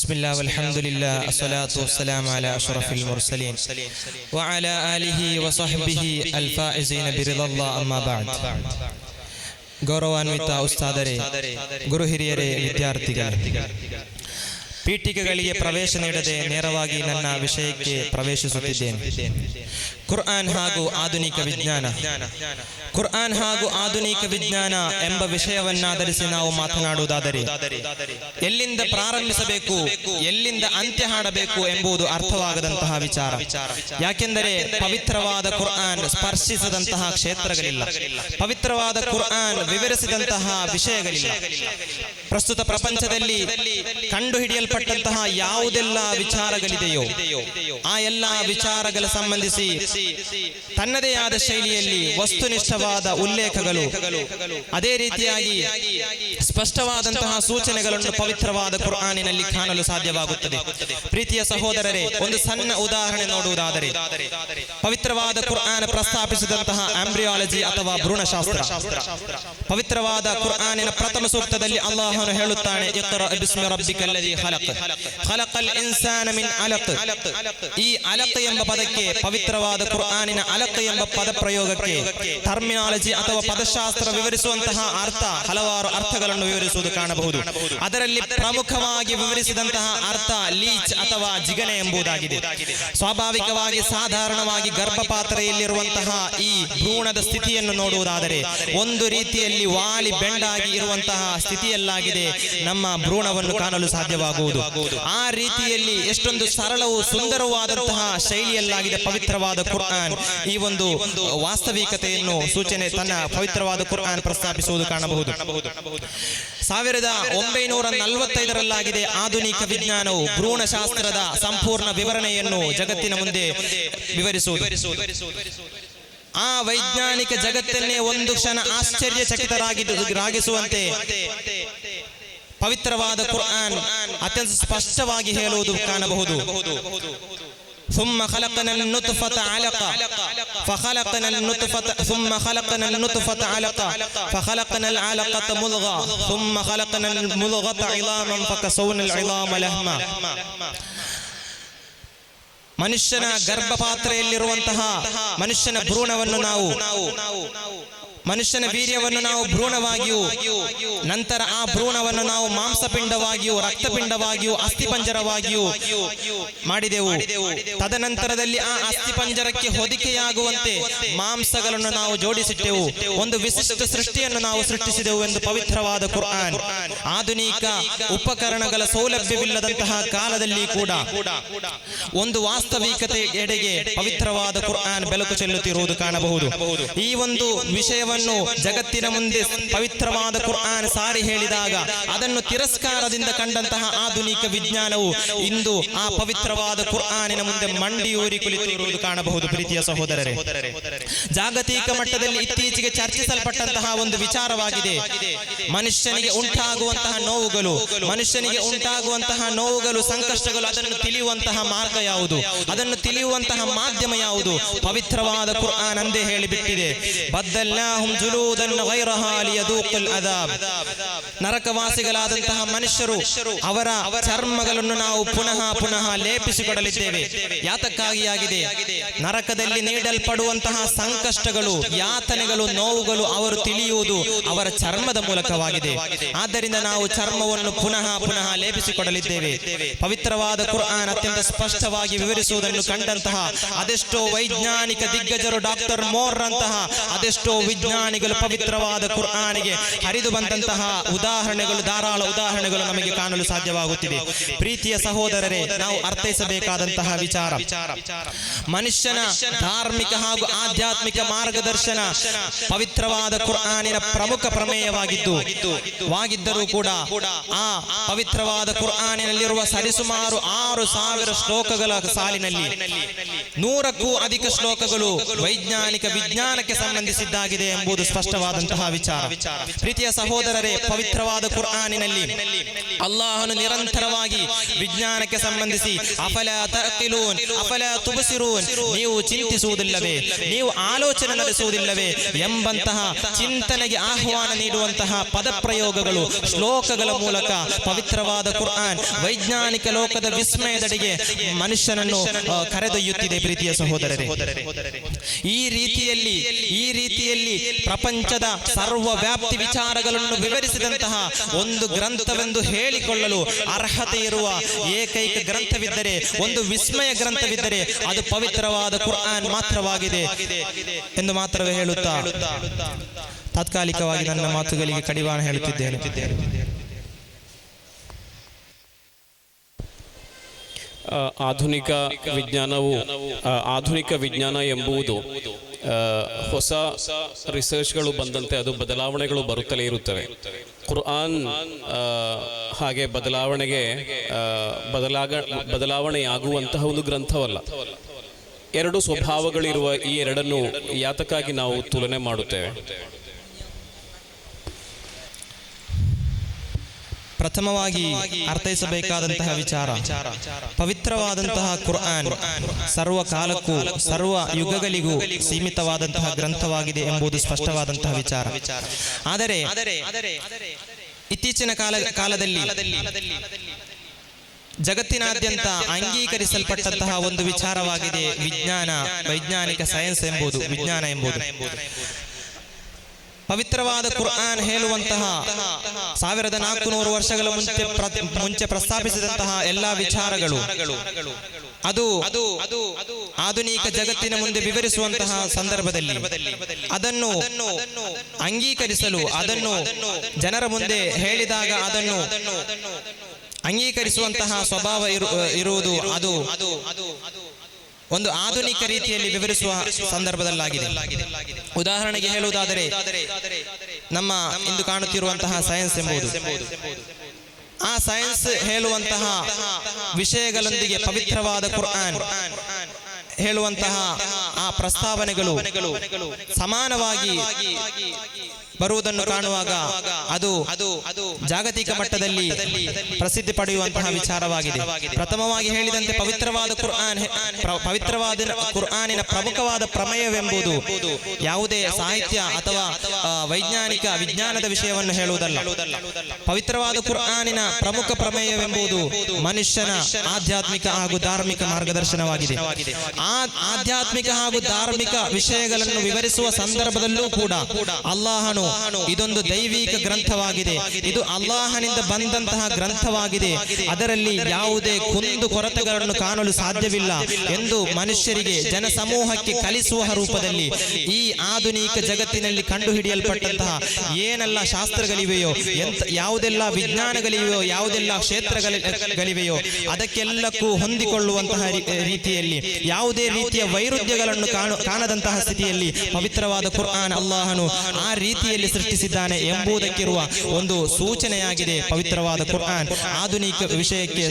ಬಿಸ್ಮಿಲ್ಲಾ ವಲ್ಹಮ್ದುಲಿಲ್ಲಾ ಅಸ್ಸಲಾತು ವಸ್ಸಲಾಮು ಅಲಾ ಅಶ್ರಫಿಲ್ ಮುರ್ಸಲೀನ್ ವ ಅಲಾ ಆಲಿಹಿ ವ ಸಹ್ಬಿಹಿ ಅಲ್ ಫಾಯಿಜೀನ ಬಿರಿದಲ್ಲಾಹ್ ಅಮ್ಮಾ ಬಅದ್. ಗೌರವಾನ್ವಿತ ಉಸ್ತಾದರೇ, ಗುರು ಹಿರಿಯರೇ, ವಿದ್ಯಾರ್ಥಿಗಳೇ, ಪೀಠಿಕೆಗಳಿಗೆ ಪ್ರವೇಶ ನೀಡದೆ ನೇರವಾಗಿ ನನ್ನ ವಿಷಯಕ್ಕೆ ಪ್ರವೇಶಿಸುತ್ತಿದ್ದೇನೆ. ಕುರ್ಆನ್ ಹಾಗೂ ಆಧುನಿಕ ವಿಜ್ಞಾನ. ಕುರ್ಆನ್ ಹಾಗೂ ಆಧುನಿಕ ವಿಜ್ಞಾನ ಎಂಬ ವಿಷಯವನ್ನಾಧರಿಸಿ ನಾವು ಮಾತನಾಡುವುದಾದರೆ ಎಲ್ಲಿಂದ ಪ್ರಾರಂಭಿಸಬೇಕು, ಎಲ್ಲಿಂದ ಅಂತ್ಯ ಹಾಡಬೇಕು ಎಂಬುದು ಅರ್ಥವಾಗದಂತಹ ವಿಚಾರ. ಯಾಕೆಂದರೆ ಪವಿತ್ರವಾದ ಕುರ್ಆನ್ ಸ್ಪರ್ಶಿಸದಂತಹ ಕ್ಷೇತ್ರಗಳಿಲ್ಲ, ಪವಿತ್ರವಾದ ಕುರ್ಆನ್ ವಿವರಿಸಿದಂತಹ ವಿಷಯಗಳಿಲ್ಲ. ಪ್ರಸ್ತುತ ಪ್ರಪಂಚದಲ್ಲಿ ಕಂಡುಹಿಡಿಯಲ್ಪಟ್ಟಂತಹ ಯಾವುದೆಲ್ಲ ವಿಚಾರಗಳಿದೆಯೋ ಆ ಎಲ್ಲ ವಿಚಾರಗಳ ಸಂಬಂಧಿಸಿ ತನ್ನದೇ ಆದ ಶೈಲಿಯಲ್ಲಿ ವಸ್ತುನಿಷ್ಠವಾದ ಉಲ್ಲೇಖಗಳು, ಅದೇ ರೀತಿಯಾಗಿ ಸ್ಪಷ್ಟವಾದಂತಹ ಸೂಚನೆಗಳನ್ನು ಪವಿತ್ರವಾದ ಕುರ್ಆನಿನಲ್ಲಿ ಕಾಣಲು ಸಾಧ್ಯವಾಗುತ್ತದೆ. ಪ್ರೀತಿಯ ಸಹೋದರರೇ, ಒಂದು ಸಣ್ಣ ಉದಾಹರಣೆ ನೋಡುವುದಾದರೆ, ಪವಿತ್ರವಾದ ಕುರ್ಆನ್ ಪ್ರಸ್ತಾಪಿಸಿದಂತಹ ಆಂಬ್ರಿಯಾಲಜಿ ಅಥವಾ ಭ್ರೂಣಶಾಸ್ತ್ರ. ಪವಿತ್ರವಾದ ಕುರ್ಆನಿನ ಪ್ರಥಮ ಸೂಕ್ತದಲ್ಲಿ ಅಲ್ಲಾಹನು ಹೇಳುತ್ತಾನೆ, ಇಕ್ರಾ ಬಿಸ್ಮಿ ರಬ್ಬಿಕಲ್ಲದೀ ಖಲಕ್ ಖಲಕಲ್ ಇನ್ಸಾನ ಮಿನ್ ಅಲಕ್. ಈ ಅಲಕ್ ಎಂಬ ಪದಕ್ಕೆ, ಪವಿತ್ರವಾದ ಕುರ್ಆನಿನ ಅಲಕ್ ಎಂಬ ಪದ ಪ್ರಯೋಗಕ್ಕೆ ಟರ್ಮಿನಾಲಜಿ ಅಥವಾ ಪದಶಾಸ್ತ್ರ ವಿವರಿಸುವಂತಹ ಅರ್ಥ, ಹಲವಾರು ಅರ್ಥಗಳನ್ನು ವಿವರಿಸುವುದು ಕಾಣಬಹುದು. ಅದರಲ್ಲಿ ಪ್ರಮುಖವಾಗಿ ವಿವರಿಸಿದಂತಹ ಅರ್ಥ ಲೀಚ್ ಅಥವಾ ಜಿಗಣೆ ಎಂಬುದಾಗಿದೆ. ಸ್ವಾಭಾವಿಕವಾಗಿ ಸಾಧಾರಣವಾಗಿ ಗರ್ಭಪಾತ್ರೆಯಲ್ಲಿರುವಂತಹ ಈ ಭ್ರೂಣದ ಸ್ಥಿತಿಯನ್ನು ನೋಡುವುದಾದರೆ ಒಂದು ರೀತಿಯಲ್ಲಿ ವಾಲಿ ಬೆಂಡಾಗಿ ಇರುವಂತಹ ಸ್ಥಿತಿಯಲ್ಲಾಗಿದೆ ನಮ್ಮ ಭ್ರೂಣವನ್ನು ಕಾಣಲು ಸಾಧ್ಯವಾಗುವುದು. ಆ ರೀತಿಯಲ್ಲಿ ಎಷ್ಟೊಂದು ಸರಳವೂ ಸುಂದರವಾದಂತಹ ಶೈಲಿಯಲ್ಲಾಗಿದೆ ಪವಿತ್ರವಾದ ಕುರ್ಆನ್. ಈ ಒಂದು ವಾಸ್ತವಿಕತೆಯನ್ನು ಸೂಚನೆ ತನ್ನ ಪವಿತ್ರವಾದ ಕುರ್ಆನ್ ಪ್ರಸ್ತಾಪಿಸುವುದು ಕಾಣಬಹುದು. 1945 ಆಧುನಿಕ ವಿಜ್ಞಾನವು ಭ್ರೂಣಶಾಸ್ತ್ರದ ಸಂಪೂರ್ಣ ವಿವರಣೆಯನ್ನು ಜಗತ್ತಿನ ಮುಂದೆ ವಿವರಿಸುವುದು. ಆ ವೈಜ್ಞಾನಿಕ ಜಗತ್ತನ್ನೇ ಒಂದು ಕ್ಷಣ ಆಶ್ಚರ್ಯಚಕಿತರಾಗಿಸುವಂತೆ ಪವಿತ್ರವಾದ ಕುರ್ಆನ್ ಅತ್ಯಂತ ಸ್ಪಷ್ಟವಾಗಿ ಹೇಳುವುದು ಕಾಣಬಹುದು. ثم خلقنا النطفة علقة فخلقنا النطفة ثم خلقنا النطفة علقة فخلقنا العلقة مضغة ثم خلقنا المضغة عظاما فكسونا العظام لحما. ಮನುಷ್ಯನ ಗರ್ಭಪಾತ್ರೆಯಲ್ಲಿರುವಂತಹ ಮನುಷ್ಯನ ಭ್ರೂಣವನ್ನು ಮನುಷ್ಯನ ವೀರ್ಯವನ್ನು ನಾವು ಭ್ರೂಣವಾಗಿಯೂ, ನಂತರ ಆ ಭ್ರೂಣವನ್ನು ನಾವು ಮಾಂಸಪಿಂಡವಾಗಿಯೂ, ರಕ್ತಪಿಂಡವಾಗಿಯೂ, ಅಸ್ಥಿಪಂಜರವಾಗಿಯೂ ಮಾಡಿದೆವು. ತದನಂತರದಲ್ಲಿ ಆ ಅಸ್ಥಿಪಂಜರಕ್ಕೆ ಹೊದಿಕೆಯಾಗುವಂತೆ ಮಾಂಸಗಳನ್ನು ನಾವು ಜೋಡಿಸಿಟ್ಟೆವು. ಒಂದು ವಿಶಿಷ್ಟ ಸೃಷ್ಟಿಯನ್ನು ನಾವು ಸೃಷ್ಟಿಸಿದೆವು ಎಂದು ಪವಿತ್ರವಾದ ಕುರ್ಆನ್ ಆಧುನಿಕ ಉಪಕರಣಗಳ ಸೌಲಭ್ಯವಿಲ್ಲದಂತಹ ಕಾಲದಲ್ಲಿ ಕೂಡ ಒಂದು ವಾಸ್ತವಿಕತೆ ಎಡೆಗೆ ಪವಿತ್ರವಾದ ಕುರ್ಆನ್ ಬೆಳಕು ಚೆಲ್ಲುತ್ತಿರುವುದು ಕಾಣಬಹುದು. ಈ ಒಂದು ವಿಷಯವನ್ನು ಜಗತ್ತಿನ ಮುಂದೆ ಪವಿತ್ರವಾದ ಕುರ್ಆನ್ ಸಾರಿ ಹೇಳಿದಾಗ ಅದನ್ನು ತಿರಸ್ಕಾರದಿಂದ ಕಂಡಂತಹ ಆಧುನಿಕ ವಿಜ್ಞಾನವು ಇಂದು ಆ ಪವಿತ್ರವಾದ ಕುರ್ಆನಿನ ಮುಂದೆ ಮಂಡಿಯೂರಿ ಕುಳಿತಿರುವುದು ಕಾಣಬಹುದು. ಪ್ರೀತಿಯ ಸಹೋದರರೇ, ಜಾಗತಿಕ ಮಟ್ಟದಲ್ಲಿ ಇತ್ತೀಚೆಗೆ ಚರ್ಚಿಸಲ್ಪಟ್ಟಂತಹ ಒಂದು ವಿಚಾರವಾಗಿದೆ ಮನುಷ್ಯನಿಗೆ ಉಂಟಾಗುವಂತಹ ನೋವುಗಳು, ಸಂಕಷ್ಟಗಳು. ಅದನ್ನು ತಿಳಿಯುವಂತಹ ಮಾರ್ಗ ಯಾವುದು, ಅದನ್ನು ತಿಳಿಯುವಂತಹ ಮಾಧ್ಯಮ ಯಾವುದು? ಪವಿತ್ರವಾದ ಕುರ್ಆನ್ ಅಂದೇ ಹೇಳಿಬಿಟ್ಟಿದೆ, ಬದ್ದಲ್ನಾಹುಂ ಜುಲೂದನ್ ಗೈರಹಾ ಲಿಯದೂಕುಲ್ ಅದಾಬ್. ನರಕವಾಸಿಗಳಾದಂತಹ ಮನುಷ್ಯರು ಅವರ ಚರ್ಮಗಳನ್ನು ನಾವು ಪುನಃ ಪುನಃ ಲೇಪಿಸಿಕೊಡಲಿದ್ದೇವೆ. ಯಾತಕ್ಕಾಗಿಯಾಗಿದೆ? ನರಕದಲ್ಲಿ ನೀಡಲ್ಪಡುವಂತಹ ಸಂಕಷ್ಟಗಳು, ಯಾತನೆಗಳು, ನೋವುಗಳು ಅವರು ತಿಳಿಯುವುದು ಅವರ ಚರ್ಮದ ಮೂಲಕವಾಗಿದೆ. ಆದ್ದರಿಂದ ನಾವು ಚರ್ಮವನ್ನು ಪುನಃ ಪುನಃ ಲೇಪಿಸಿಕೊಡಲಿದ್ದೇವೆ. ಪವಿತ್ರವಾದ ಕುರ್ಆನ್ ಅತ್ಯಂತ ಸ್ಪಷ್ಟವಾಗಿ ವಿವರಿಸುವುದನ್ನು ಕಂಡಂತಹ ಅದೆಷ್ಟೋ ವೈಜ್ಞಾನಿಕ ದಿಗ್ಗಜರು, ಡಾಕ್ಟರ್ ಮೋರ್ ಅಂತಹ ಅದೆಷ್ಟೋ ವಿಜ್ಞಾನಿಗಳು ಪವಿತ್ರವಾದ ಕುರ್ಆನಿಗೆ ಹರಿದು ಬಂದಂತಹ ಉದಾಹರಣೆಗಳು, ಧಾರಾಳ ಉದಾಹರಣೆಗಳು ನಮಗೆ ಕಾಣಲು ಸಾಧ್ಯವಾಗುತ್ತಿದೆ. ಪ್ರೀತಿಯ ಸಹೋದರರೇ, ನಾವು ಅರ್ಥೈಸಬೇಕಾದಂತಹ ವಿಚಾರ, ಮನುಷ್ಯನ ಧಾರ್ಮಿಕ ಹಾಗೂ ಆಧ್ಯಾತ್ಮಿಕ ಮಾರ್ಗದರ್ಶನ ಪವಿತ್ರವಾದ ಕುರ್ಆನಿನ ಪ್ರಮುಖ ಪ್ರಮೇಯವಾಗಿದ್ದರೂ ಕೂಡ ಆ ಪವಿತ್ರವಾದ ಕುರ್ಆನಿನಲ್ಲಿರುವ ಸರಿಸುಮಾರು 6000 ಶ್ಲೋಕಗಳ ಸಾಲಿನಲ್ಲಿ 100ಕ್ಕೂ ಅಧಿಕ ಶ್ಲೋಕಗಳು ವಿಜ್ಞಾನಕ್ಕೆ ಸಂಬಂಧಿಸಿದ್ದಾಗಿದೆ ಎಂಬುದು ಸ್ಪಷ್ಟವಾದಂತಹ ವಿಚಾರ. ಪ್ರೀತಿಯ ಸಹೋದರರೇ, ಪವಿತ್ರ ಪವಿತ್ರವಾದ ಕುರ್ಆನಿನಲ್ಲಿ ಅಲ್ಲಾಹನು ನಿರಂತರವಾಗಿ ವಿಜ್ಞಾನಕ್ಕೆ ಸಂಬಂಧಿಸಿ ಅಫಲಾ ತಅಕಿಲೂನ್ ಅಫಲಾ ತುಬಸಿರೂನ್, ನೀವು ಚಿಂತಿಸುವುದಿಲ್ಲವೇ, ನೀವು ಆಲೋಚನೆ ನಡೆಸುವುದಿಲ್ಲವೇ ಎಂಬಂತಹ ಚಿಂತನೆಗೆ ಆಹ್ವಾನ ನೀಡುವಂತಹ ಪದಪ್ರಯೋಗಗಳು ಶ್ಲೋಕಗಳ ಮೂಲಕ ಪವಿತ್ರವಾದ ಕುರ್ಆನ್ ವೈಜ್ಞಾನಿಕ ಲೋಕದ ವಿಸ್ಮಯದೆಡೆಗೆ ಮನುಷ್ಯನನ್ನು ಕರೆದೊಯ್ಯುತ್ತಿದೆ. ಪ್ರೀತಿಯ ಸಹೋದರರೇ, ಈ ರೀತಿಯಲ್ಲಿ ಪ್ರಪಂಚದ ಸರ್ವವ್ಯಾಪ್ತಿ ವಿಚಾರಗಳನ್ನು ವಿವರಿಸಿದಂತಹ ಒಂದು ಗ್ರಂಥವೆಂದು ಹೇಳಿಕೊಳ್ಳಲು ಅರ್ಹತೆ ಇರುವ ಏಕೈಕ ಗ್ರಂಥವಿದ್ದರೆ, ಒಂದು ವಿಸ್ಮಯ ಗ್ರಂಥವಿದ್ದರೆ ಅದು ಪವಿತ್ರವಾದ ಕುರ್ಆನ್ ಮಾತ್ರವಾಗಿದೆ ಎಂದು ಮಾತ್ರವೇ ಹೇಳುತ್ತಾ ತಾತ್ಕಾಲಿಕವಾಗಿ ನನ್ನ ಮಾತುಗಳಿಗೆ ಕಡಿವಾಣ ಹೇಳುತ್ತಿದ್ದೇನೆ. ಆಧುನಿಕ ವಿಜ್ಞಾನ ಎಂಬುದು ಹೊಸ ರಿಸರ್ಚ್ಗಳು ಬಂದಂತೆ ಅದು ಬದಲಾವಣೆಗಳು ಬರುತ್ತಲೇ ಇರುತ್ತವೆ. ಕುರ್ಆನ್ ಹಾಗೆ ಬದಲಾವಣೆಯಾಗುವಂತಹ ಒಂದು ಗ್ರಂಥವಲ್ಲ. ಎರಡು ಸ್ವಭಾವಗಳಿರುವ ಈ ಎರಡನ್ನು ಯಾತಕ್ಕಾಗಿ ನಾವು ತುಲನೆ ಮಾಡುತ್ತೇವೆ? ಪ್ರಥಮವಾಗಿ ಅರ್ಥೈಸಬೇಕಾದಂತಹ ವಿಚಾರ, ಪವಿತ್ರವಾದಂತಹ ಕುರ್ಆನ್ ಸರ್ವ ಕಾಲಕ್ಕೂ ಸರ್ವ ಯುಗಗಳಿಗೂ ಸೀಮಿತವಾದಂತಹ ಗ್ರಂಥವಾಗಿದೆ ಎಂಬುದು ಸ್ಪಷ್ಟವಾದಂತಹ ವಿಚಾರ. ಆದರೆ ಇತ್ತೀಚಿನ ಕಾಲದಲ್ಲಿ ಜಗತ್ತಿನಾದ್ಯಂತ ಅಂಗೀಕರಿಸಲ್ಪಟ್ಟಂತಹ ಒಂದು ವಿಚಾರವಾಗಿದೆ ವೈಜ್ಞಾನಿಕ ಸೈನ್ಸ್ ಎಂಬುದು, ವಿಜ್ಞಾನ ಎಂಬುದು. ಪವಿತ್ರವಾದ ಕುರ್ಆನ್ ಹೇಳುವಂತಹ 1400 ವರ್ಷಗಳ ಮುಂಚೆ ಪ್ರಸ್ತಾಪಿಸಿದಂತಹ ಎಲ್ಲಾ ವಿಚಾರಗಳು ಅದು ಆಧುನಿಕ ಜಗತ್ತಿನ ಮುಂದೆ ವಿವರಿಸುವಂತಹ ಸಂದರ್ಭದಲ್ಲಿ ಅದನ್ನು ಅಂಗೀಕರಿಸಲು, ಅದನ್ನು ಜನರ ಮುಂದೆ ಹೇಳಿದಾಗ ಅದನ್ನು ಅಂಗೀಕರಿಸುವಂತಹ ಸ್ವಭಾವ ಇರುವುದು ಅದು ಒಂದು ಆಧುನಿಕ ರೀತಿಯಲ್ಲಿ ವಿವರಿಸುವ ಸಂದರ್ಭದಲ್ಲಾಗಿದೆ. ಉದಾಹರಣೆಗೆ ಹೇಳುವುದಾದರೆ, ನಮ್ಮ ಇಂದು ಕಾಣುತ್ತಿರುವಂತಹ ಸೈನ್ಸ್ ಎಂಬುದು, ಆ ಸೈನ್ಸ್ ಹೇಳುವಂತಹ ವಿಷಯಗಳೊಂದಿಗೆ ಪವಿತ್ರವಾದ ಕುರ್ಆನ್ ಹೇಳುವಂತಹ ಆ ಪ್ರಸ್ತಾವನೆಗಳು ಸಮಾನವಾಗಿ ಬರುವುದನ್ನು ಕಾಣುವಾಗ ಅದು ಜಾಗತಿಕ ಮಟ್ಟದಲ್ಲಿ ಪ್ರಸಿದ್ಧಿ ಪಡೆಯುವಂತಹ ವಿಚಾರವಾಗಿದೆ. ಪ್ರಥಮವಾಗಿ ಹೇಳಿದಂತೆ ಪವಿತ್ರವಾದ ಕುರ್ಆನಿನ ಪ್ರಮುಖವಾದ ಪ್ರಮೇಯವೆಂಬುದು ಯಾವುದೇ ಸಾಹಿತ್ಯ ಅಥವಾ ವಿಜ್ಞಾನದ ವಿಷಯವನ್ನು ಹೇಳುವುದಲ್ಲ. ಪವಿತ್ರವಾದ ಕುರ್ಆನಿನ ಪ್ರಮುಖ ಪ್ರಮೇಯವೆಂಬುದು ಮನುಷ್ಯನ ಆಧ್ಯಾತ್ಮಿಕ ಹಾಗೂ ಧಾರ್ಮಿಕ ಮಾರ್ಗದರ್ಶನವಾಗಿದೆ. ಆ ಆಧ್ಯಾತ್ಮಿಕ ಹಾಗೂ ಧಾರ್ಮಿಕ ವಿಷಯಗಳನ್ನು ವಿವರಿಸುವ ಸಂದರ್ಭದಲ್ಲೂ ಕೂಡ ಅಲ್ಲಾಹನು ಇದೊಂದು ದೈವಿಕ ಗ್ರಂಥವಾಗಿದೆ, ಇದು ಅಲ್ಲಾಹನಿಂದ ಬಂದಂತಹ ಗ್ರಂಥವಾಗಿದೆ, ಅದರಲ್ಲಿ ಯಾವುದೇ ಕುಂದು ಕೊರತೆಗಳನ್ನು ಕಾಣಲು ಸಾಧ್ಯವಿಲ್ಲ ಎಂದು ಮನುಷ್ಯರಿಗೆ, ಜನಸಮೂಹಕ್ಕೆ ಕಲಿಸುವ ರೂಪದಲ್ಲಿ ಈ ಆಧುನಿಕ ಜಗತ್ತಿನಲ್ಲಿ ಕಂಡುಹಿಡಿಯಲ್ಪಟ್ಟಂತಹ ಏನೆಲ್ಲ ಶಾಸ್ತ್ರಗಳಿವೆಯೋ, ಯಾವುದೆಲ್ಲ ವಿಜ್ಞಾನಗಳಿವೆಯೋ, ಯಾವುದೆಲ್ಲ ಕ್ಷೇತ್ರಗಳಿವೆಯೋ ಅದಕ್ಕೆಲ್ಲಕ್ಕೂ ಹೊಂದಿಕೊಳ್ಳುವಂತಹ ರೀತಿಯಲ್ಲಿ, ಯಾವುದೇ ರೀತಿಯ ವೈರುಧ್ಯಗಳನ್ನು ಕಾಣದಂತಹ ಸ್ಥಿತಿಯಲ್ಲಿ ಪವಿತ್ರವಾದ ಕುರ್ಆನ್ ಅಲ್ಲಾಹನು ಆ ರೀತಿಯಲ್ಲಿ ಸೃಷ್ಟಿಸಿದ್ದಾನೆ ಎಂಬುದಕ್ಕಿರುವ ಒಂದು ಸೂಚನೆಯಾಗಿದೆ. ಪವಿತ್ರವಾದ ಕುರ್ಆನ್ ಆಧುನಿಕ ವಿಷಯಕ್ಕೆ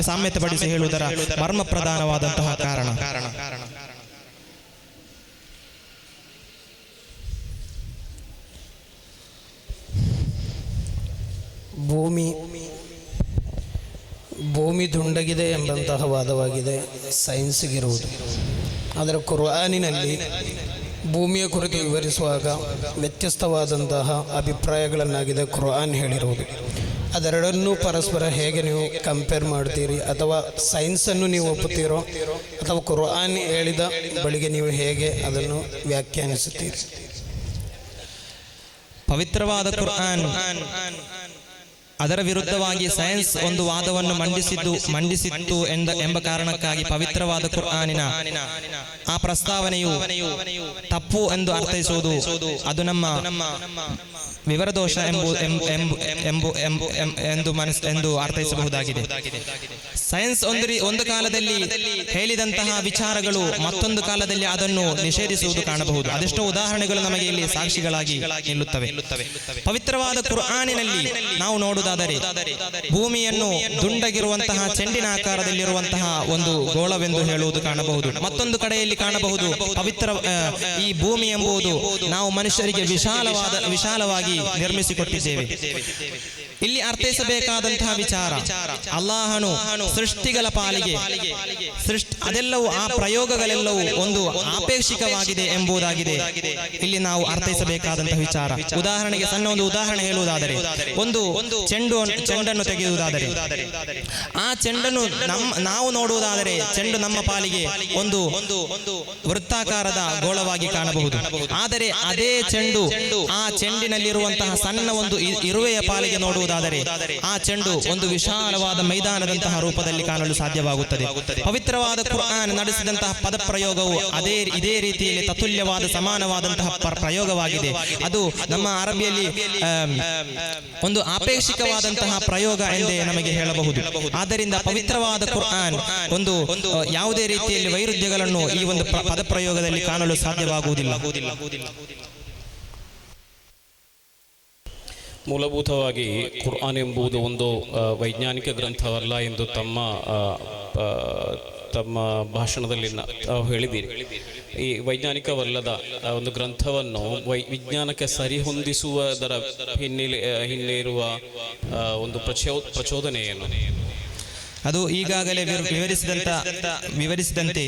ಸಾಮ್ಯತೆಪಡಿಸಿ ಹೇಳುವುದರ ಮರ್ಮ ಪ್ರಧಾನವಾದಂತಹ ಕಾರಣ. ಭೂಮಿ ದುಂಡಗಿದೆ ಎಂಬಂತಹ ವಾದವಾಗಿದೆ ಸೈನ್ಸ್ಗಿರುವುದು. ಆದರೆ ಕುರ್ಆನಿನಲ್ಲಿ ಭೂಮಿಯ ಕುರಿತು ವಿವರಿಸುವಾಗ ವ್ಯತ್ಯಸ್ತವಾದಂತಹ ಅಭಿಪ್ರಾಯಗಳನ್ನಾಗಿದೆ ಕುರ್ಆನ್ ಹೇಳಿರುವುದು. ಅದೆರಡನ್ನೂ ಪರಸ್ಪರ ಹೇಗೆ ನೀವು ಕಂಪೇರ್ ಮಾಡ್ತೀರಿ, ಅಥವಾ ಸೈನ್ಸನ್ನು ನೀವು ಒಪ್ಪುತ್ತೀರೋ ಅಥವಾ ಕುರ್ಆನ್ ಹೇಳಿದ ಬಳಿಗೆ ನೀವು ಹೇಗೆ ಅದನ್ನು ವ್ಯಾಖ್ಯಾನಿಸುತ್ತೀರಿ? ಪವಿತ್ರವಾದ ಕುರ್ಆನ್ ಅದರ ವಿರುದ್ಧವಾಗಿ ಸೈನ್ಸ್ ಒಂದು ವಾದವನ್ನು ಮಂಡಿಸಿತ್ತು ಎಂಬ ಕಾರಣಕ್ಕಾಗಿ ಪವಿತ್ರವಾದ ಕುರ್ಆನಿನ ಆ ಪ್ರಸ್ತಾವನೆಯು ತಪ್ಪು ಎಂದು ಅರ್ಥೈಸುವುದು ಅದು ನಮ್ಮ ವಿವರದೋಷ ಎಂದು ಅರ್ಥೈಸಬಹುದಾಗಿದೆ. ಸೈನ್ಸ್ ಒಂದು ಕಾಲದಲ್ಲಿ ಹೇಳಿದಂತಹ ವಿಚಾರಗಳು ಮತ್ತೊಂದು ಕಾಲದಲ್ಲಿ ಅದನ್ನು ನಿಷೇಧಿಸುವುದು ಕಾಣಬಹುದು. ಅದೆಷ್ಟೋ ಉದಾಹರಣೆಗಳು ನಮಗೆ ಇಲ್ಲಿ ಸಾಕ್ಷಿಗಳಾಗಿ ನಿಲ್ಲುತ್ತವೆ. ಪವಿತ್ರವಾದ ಕುರ್ಆನಿನಲ್ಲಿ ನಾವು ನೋಡುವುದಾದರೆ ನೋಡುವುದಾದರೆ ಭೂಮಿಯನ್ನು ದುಂಡಗಿರುವಂತಹ ಚೆಂಡಿನ ಆಕಾರದಲ್ಲಿರುವಂತಹ ಒಂದು ಗೋಳವೆಂದು ಹೇಳುವುದು ಕಾಣಬಹುದು. ಮತ್ತೊಂದು ಕಡೆಯಲ್ಲಿ ಕಾಣಬಹುದು ಪವಿತ್ರ ಈ ಭೂಮಿ ಎಂಬುದು ನಾವು ಮನುಷ್ಯರಿಗೆ ವಿಶಾಲವಾಗಿ ನಿರ್ಮಿಸಿಕೊಟ್ಟಿದ್ದೇವೆ. ಇಲ್ಲಿ ಅರ್ಥೈಸಬೇಕಾದಂತಹ ವಿಚಾರ, ಅಲ್ಲಾಹನು ಸೃಷ್ಟಿಗಳ ಪಾಲಿಗೆ ಅದೆಲ್ಲವೂ ಆ ಪ್ರಯೋಗಗಳೆಲ್ಲವೂ ಒಂದು ಆಪೇಕ್ಷಿಕವಾಗಿದೆ ಎಂಬುದಾಗಿದೆ ಇಲ್ಲಿ ನಾವು ಅರ್ಥೈಸಬೇಕಾದಂತಹ ವಿಚಾರ. ಉದಾಹರಣೆಗೆ ಸಣ್ಣ ಒಂದು ಉದಾಹರಣೆ ಹೇಳುವುದಾದರೆ, ಒಂದು ಚೆಂಡನ್ನು ತೆಗೆಯುವುದಾದರೆ ಆ ಚೆಂಡನ್ನು ನಾವು ನೋಡುವುದಾದರೆ ಚೆಂಡು ನಮ್ಮ ಪಾಲಿಗೆ ಒಂದು ವೃತ್ತಾಕಾರದ ಗೋಳವಾಗಿ ಕಾಣಬಹುದು. ಆದರೆ ಅದೇ ಚೆಂಡು ಆ ಚೆಂಡಿನಲ್ಲಿರುವಂತಹ ಸಣ್ಣ ಒಂದು ಇರುವೆಯ ಪಾಲಿಗೆ ನೋಡುವುದಾದರೆ ಆ ಚೆಂಡು ಒಂದು ವಿಶಾಲವಾದ ಮೈದಾನದಂತಹ ರೂಪದಲ್ಲಿ ಕಾಣಲು ಸಾಧ್ಯವಾಗುತ್ತದೆ. ಪವಿತ್ರವಾದ ಕುರ್ಆನ್ ನಡೆಸಿದಂತಹ ಪದ ಪ್ರಯೋಗವು ಇದೇ ರೀತಿಯಲ್ಲಿ ತತುಲ್ಯವಾದ ಸಮಾನವಾದಂತಹ ಪ್ರಯೋಗವಾಗಿದೆ. ಅದು ನಮ್ಮ ಅರಬಿಯಲ್ಲಿ ಒಂದು ಆಪೇಕ್ಷಿಕವಾದಂತಹ ಪ್ರಯೋಗ ಎಂದೇ ನಮಗೆ ಹೇಳಬಹುದು. ಆದ್ದರಿಂದ ಪವಿತ್ರವಾದ ಕುರ್ಆನ್ ಒಂದು ಯಾವುದೇ ರೀತಿಯಲ್ಲಿ ವೈರುಧ್ಯಗಳನ್ನು ಈ ಒಂದು ಪದ ಪ್ರಯೋಗದಲ್ಲಿ ಕಾಣಲು ಸಾಧ್ಯವಾಗುವುದಿಲ್ಲ. ಮೂಲಭೂತವಾಗಿ ಕುರ್ಆನ್ ಎಂಬುದು ಒಂದು ವೈಜ್ಞಾನಿಕ ಗ್ರಂಥವಲ್ಲ ಎಂದು ತಮ್ಮ ಭಾಷಣದಲ್ಲಿ ಹೇಳಿದ್ದೀರಿ. ಈ ವೈಜ್ಞಾನಿಕವಲ್ಲದ ಒಂದು ಗ್ರಂಥವನ್ನು ವಿಜ್ಞಾನಕ್ಕೆ ಸರಿಹೊಂದಿಸುವುದರ ಹಿನ್ನೆಲೆ ಇರುವ ಒಂದು ಪ್ರಚೋದನೆ ಏನು? ಅದು ಈಗಾಗಲೇ ವಿವರಿಸಿದಂತೆ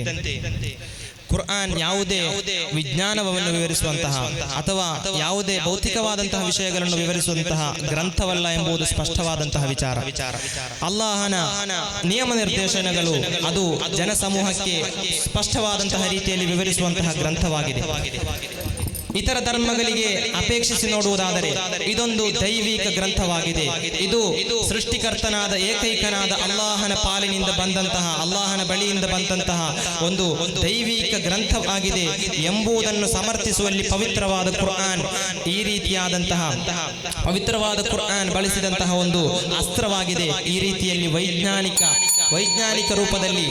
ಕುರ್ಆನ್ ಯಾವುದೇ ವಿಜ್ಞಾನವನ್ನು ವಿವರಿಸುವಂತಹ ಅಥವಾ ಯಾವುದೇ ಭೌತಿಕವಾದಂತಹ ವಿಷಯಗಳನ್ನು ವಿವರಿಸುವಂತಹ ಗ್ರಂಥವಲ್ಲ ಎಂಬುದು ಸ್ಪಷ್ಟವಾದಂತಹ ವಿಚಾರ. ಅಲ್ಲಾಹನ ನಿಯಮ ನಿರ್ದೇಶನಗಳು ಅದು ಜನಸಮೂಹಕ್ಕೆ ಸ್ಪಷ್ಟವಾದಂತಹ ರೀತಿಯಲ್ಲಿ ವಿವರಿಸುವಂತಹ ಗ್ರಂಥವಾಗಿದೆ. ಇತರ ಧರ್ಮಗಳಿಗೆ ಅಪೇಕ್ಷಿಸಿ ನೋಡುವುದಾದರೆ ಇದೊಂದು ದೈವಿಕ ಗ್ರಂಥವಾಗಿದೆ. ಇದು ಸೃಷ್ಟಿಕರ್ತನಾದ ಏಕೈಕನಾದ ಅಲ್ಲಾಹನ ಪಾಲಿನಿಂದ ಬಂದಂತಹ, ಅಲ್ಲಾಹನ ಬಳಿಯಿಂದ ಬಂದಂತಹ ಒಂದು ದೈವಿಕ ಗ್ರಂಥವಾಗಿದೆ ಎಂಬುದನ್ನು ಸಮರ್ಥಿಸುವಲ್ಲಿ ಪವಿತ್ರವಾದ ಕುರ್ಆನ್ ಈ ರೀತಿಯಾದಂತಹ ಪವಿತ್ರವಾದ ಕುರ್ಆನ್ ಬಳಸಿದಂತಹ ಒಂದು ಅಸ್ತ್ರವಾಗಿದೆ. ಈ ರೀತಿಯಲ್ಲಿ ವೈಜ್ಞಾನಿಕ ರೂಪದಲ್ಲಿ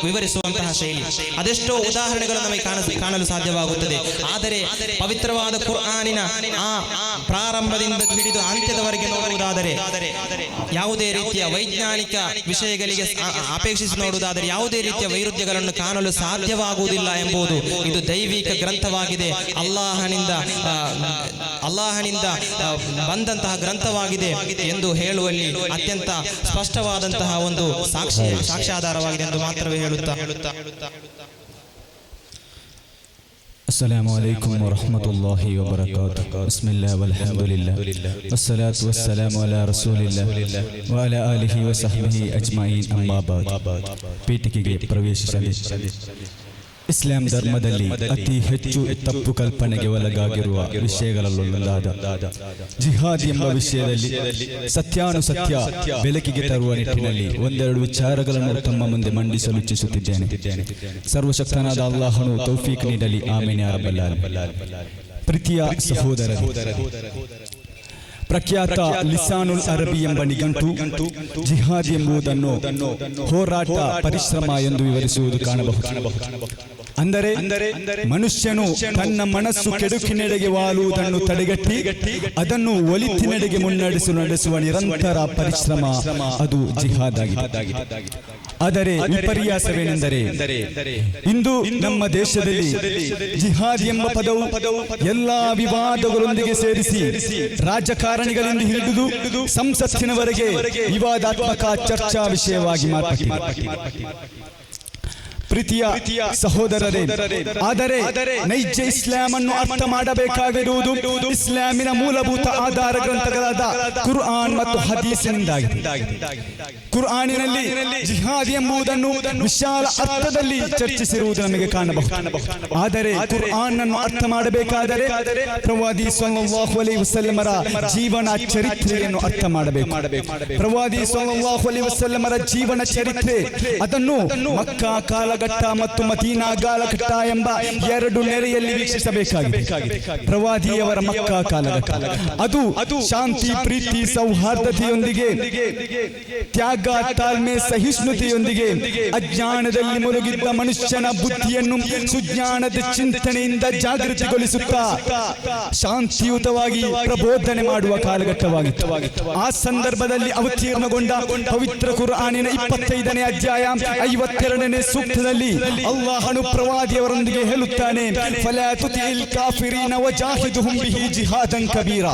ವಿವರಿಸುವಂತಹ ಶೈಲಿ. ಅದೆಷ್ಟೋ ಉದಾಹರಣೆಗಳು ನಮಗೆ ಕಾಣಲು ಸಾಧ್ಯವಾಗುತ್ತದೆ. ಆದರೆ ಪವಿತ್ರವಾದ ಕುರ್ಆನಿನ ಆ ಪ್ರಾರಂಭದಿಂದ ಹಿಡಿದು ಅಂತ್ಯದವರೆಗೆ ನೋಡುವುದಾದರೆ ಯಾವುದೇ ರೀತಿಯ ವೈಜ್ಞಾನಿಕ ವಿಷಯಗಳಿಗೆ ಅಪೇಕ್ಷಿಸಿ ನೋಡುವುದಾದರೆ ಯಾವುದೇ ರೀತಿಯ ವೈರುಧ್ಯಗಳನ್ನು ಕಾಣಲು ಸಾಧ್ಯವಾಗುವುದಿಲ್ಲ ಎಂಬುದು ಇದು ದೈವಿಕ ಗ್ರಂಥವಾಗಿದೆ, ಅಲ್ಲಾಹನಿಂದ ಬಂದಂತಹ ಗ್ರಂಥವಾಗಿದೆ ಎಂದು ಹೇಳುವಲ್ಲಿ ಅತ್ಯಂತ ಸ್ಪಷ್ಟವಾದಂತಹ ಒಂದು ಸಾಕ್ಷ್ಯಾಧಾರವಾಗಿದೆ ಎಂದು ಮಾತ್ರವೇ ಹೇಳುತ್ತಾ السلام عليكم ورحمة الله وبركاته. بسم الله والحمد لله والصلاة والسلام على رسول الله وعلى آله وصحبه أجمعين. أما بعد, ಪೀಠಿಕೆಗೆ ಪ್ರವೇಶಿಸಲಿ. ಇಸ್ಲಾಂ ಧರ್ಮದಲ್ಲಿ ಅತಿ ಹೆಚ್ಚು ತಪ್ಪು ಕಲ್ಪನೆಗೆ ಒಳಗಾಗಿರುವ ವಿಷಯಗಳಲ್ಲೊಂದಾದ ಜಿಹಾದ್ ಎಂಬ ವಿಷಯದಲ್ಲಿ ಸತ್ಯಾನುಸತ್ಯ ಬೆಳಕಿಗೆ ತರುವ ನಿಟ್ಟಿನಲ್ಲಿ ಒಂದೆರಡು ವಿಚಾರಗಳನ್ನು ತಮ್ಮ ಮುಂದೆ ಮಂಡಿಸಲು ಇಚ್ಛಿಸುತ್ತಿದ್ದೇನೆ. ಸರ್ವಶಕ್ತನಾದ ಅಲ್ಲಾಹನು ತೌಫೀಕ್ ನೀಡಲಿ. ಆಮೀನ್ ಯಾ ರಬ್ಬಲ್ ಆಲಮೀನ್. ಪ್ರೀತಿಯ ಸಹೋದರರು, ಪ್ರಖ್ಯಾತ ಲಿಸಾನುಲ್ ಅರಬಿ ಎಂಬ ನಿಘಂಟು ಜಿಹಾದ್ ಎಂಬುದನ್ನು ಹೋರಾಟ, ಪರಿಶ್ರಮ ಎಂದು ವಿವರಿಸುವುದು ಕಾಣಬಹುದು. ಅಂದರೆ ಮನುಷ್ಯನು ತನ್ನ ಮನಸ್ಸು ಕೆಡುಕಿನೆಡೆಗೆ ವಾಲುವುದನ್ನು ತಡೆಗಟ್ಟಿ ಅದನ್ನು ಒಳಿತಿನೆಡೆಗೆ ನಡೆಸುವ ನಿರಂತರ ಪರಿಶ್ರಮ, ಅದು ಜಿಹಾದ್ ಆಗಿದೆ. ಆದರೆ ವಿಪರ್ಯಾಸವೇನೆಂದರೆ ಇಂದು ನಮ್ಮ ದೇಶದಲ್ಲಿ ಜಿಹಾದ್ ಎಂಬ ಪದವು ಎಲ್ಲಾ ವಿವಾದಗಳೊಂದಿಗೆ ಸೇರಿಸಿ ರಾಜಕಾರಣಿಗಳಿಂದ ಹಿಡಿದು ಸಂಸತ್ತಿನವರೆಗೆ ವಿವಾದಾತ್ಮಕ ಚರ್ಚಾ ವಿಷಯವಾಗಿ ಮಾರ್ಪಟ್ಟಿದೆ. ಪ್ರೀತಿಯ ಸಹೋದರರೇ, ಆದರೆ ನೈಜ ಇಸ್ಲಾಂ ಅನ್ನು ಅರ್ಥ ಮಾಡಬೇಕಾಗಿರುವುದು ಇಸ್ಲಾಮಿನ ಮೂಲಭೂತ ಆಧಾರ ಗ್ರಂಥಗಳಾದ ಕುರ್ಆನ್ ಮತ್ತು ಹದೀಸಿನಿಂದಾಗಿದೆ. ಕುರ್ಆನಿನಲ್ಲಿ ಜಿಹಾದ್ ಎಂಬುದನ್ನು ವಿಶಾಲ ಅರ್ಥದಲ್ಲಿ ಚರ್ಚಿಸಿರುವುದು ನಮಗೆ ಕಾಣಬಹುದು. ಆದರೆ ಕುರ್ಆನ್ ಅನ್ನು ಅರ್ಥ ಮಾಡಬೇಕಾದರೆ ಪ್ರವಾದಿ ಸಲ್ಲಲ್ಲಾಹು ಅಲೈಹಿ ವಸಲ್ಲಮರ ಜೀವನ ಚರಿತ್ರೆಯನ್ನು ಅರ್ಥ ಮಾಡಬೇಕು. ಪ್ರವಾದಿ ಸಲ್ಲಲ್ಲಾಹು ಅಲೈಹಿ ವಸಲ್ಲಮರ ಜೀವನ ಚರಿತ್ರೆ ಅದನ್ನು ಮಕ್ಕಾ ಕಾಲಘಟ್ಟ ಕಾಲಘಟ್ಟ ಮತ್ತು ಮದೀನಾ ಕಾಲಘಟ್ಟ ಎಂಬ ಎರಡು ನೆರೆಯಲ್ಲಿ ವೀಕ್ಷಿಸಬೇಕಾಗಿದೆ. ಪ್ರವಾದಿಯವರ ಮಕ್ಕಾ ಕಾಲಘಟ್ಟ ಅದು ಶಾಂತಿ, ಪ್ರೀತಿ, ಸೌಹಾರ್ದತೆಯೊಂದಿಗೆ, ತ್ಯಾಗ, ತಾಳ್ಮೆ, ಸಹಿಷ್ಣುತೆಯೊಂದಿಗೆ ಅಜ್ಞಾನದಲ್ಲಿ ಮುಳುಗಿದ್ದ ಮನುಷ್ಯನ ಬುದ್ಧಿಯನ್ನು ಸುಜ್ಞಾನದ ಚಿಂತನೆಯಿಂದ ಜಾಗೃತಿಗೊಳಿಸುತ್ತಾ ಶಾಂತಿಯುತವಾಗಿ ಪ್ರಬೋಧನೆ ಮಾಡುವ ಕಾಲಘಟ್ಟವಾಗಿತ್ತು. ಆ ಸಂದರ್ಭದಲ್ಲಿ ಅವತೀರ್ಣಗೊಂಡ ಪವಿತ್ರ ಕುರ್ಆನಿನ 25ನೇ ಅಧ್ಯಾಯ 52ನೇ ಸೂಕ್ತದಲ್ಲಿ ಅಲ್ಲಾಹನು ಪ್ರವಾದಿಯವರೊಂದಿಗೆ ಹೇಳುತ್ತಾನೆ, ಫಲಾ ತುತಿಲ್ ಕಾಫಿರೀನ ವಜಾಹಿದುಹುಂ ಬಿಹಿ ಜಿಹಾದನ್ ಕಬೀರಾ.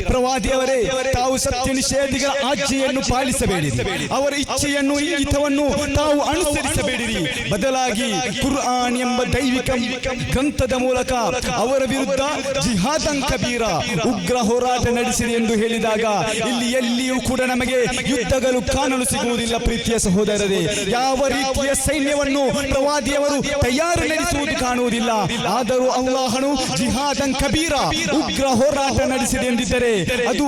ಪ್ರವಾದಿಯವರೇ, ತಾವು ಸತ್ಯ ನಿಷೇಧಿಗಳ ಆಜ್ಞೆಯನ್ನು ಪಾಲಿಸಬೇಡಿರಿ, ಅವರ ಇಚ್ಛೆಯನ್ನು, ಇಂಗಿತವನ್ನು ತಾವು ಅನುಸರಿಸಬೇಡಿರಿ. ಬದಲಾಗಿ ಕುರ್ಆನ್ ಎಂಬ ದೈವಿಕ ಗ್ರಂಥದ ಮೂಲಕ ಅವರ ವಿರುದ್ಧ ಜಿಹಾದನ್ ಕಬೀರಾ, ಉಗ್ರ ಹೋರಾಟ ನಡೆಸಿರಿ ಎಂದು ಹೇಳಿದಾಗ ಇಲ್ಲಿ ಎಲ್ಲಿಯೂ ಕೂಡ ನಮಗೆ ಯುದ್ಧಗಳು ಕಾಣಲು ಸಿಗುವುದಿಲ್ಲ. ಪ್ರೀತಿಯ ಸಹೋದರರೇ, ಯಾವ ರೀತಿಯ ಸೈನ್ಯವನ್ನು ಪ್ರವಾದಿಯವರು ತಯಾರು ನಡೆಸುವುದು ಕಾಣುವುದಿಲ್ಲ. ಆದರೂ ಅಲ್ಲಾಹನು ಜಿಹಾದನ್ ಕಬೀರಾ, ಉಗ್ರ ಹೋರಾಟ ನಡೆಸಿದೆ ಎಂದಿದ್ದರೆ ಅದು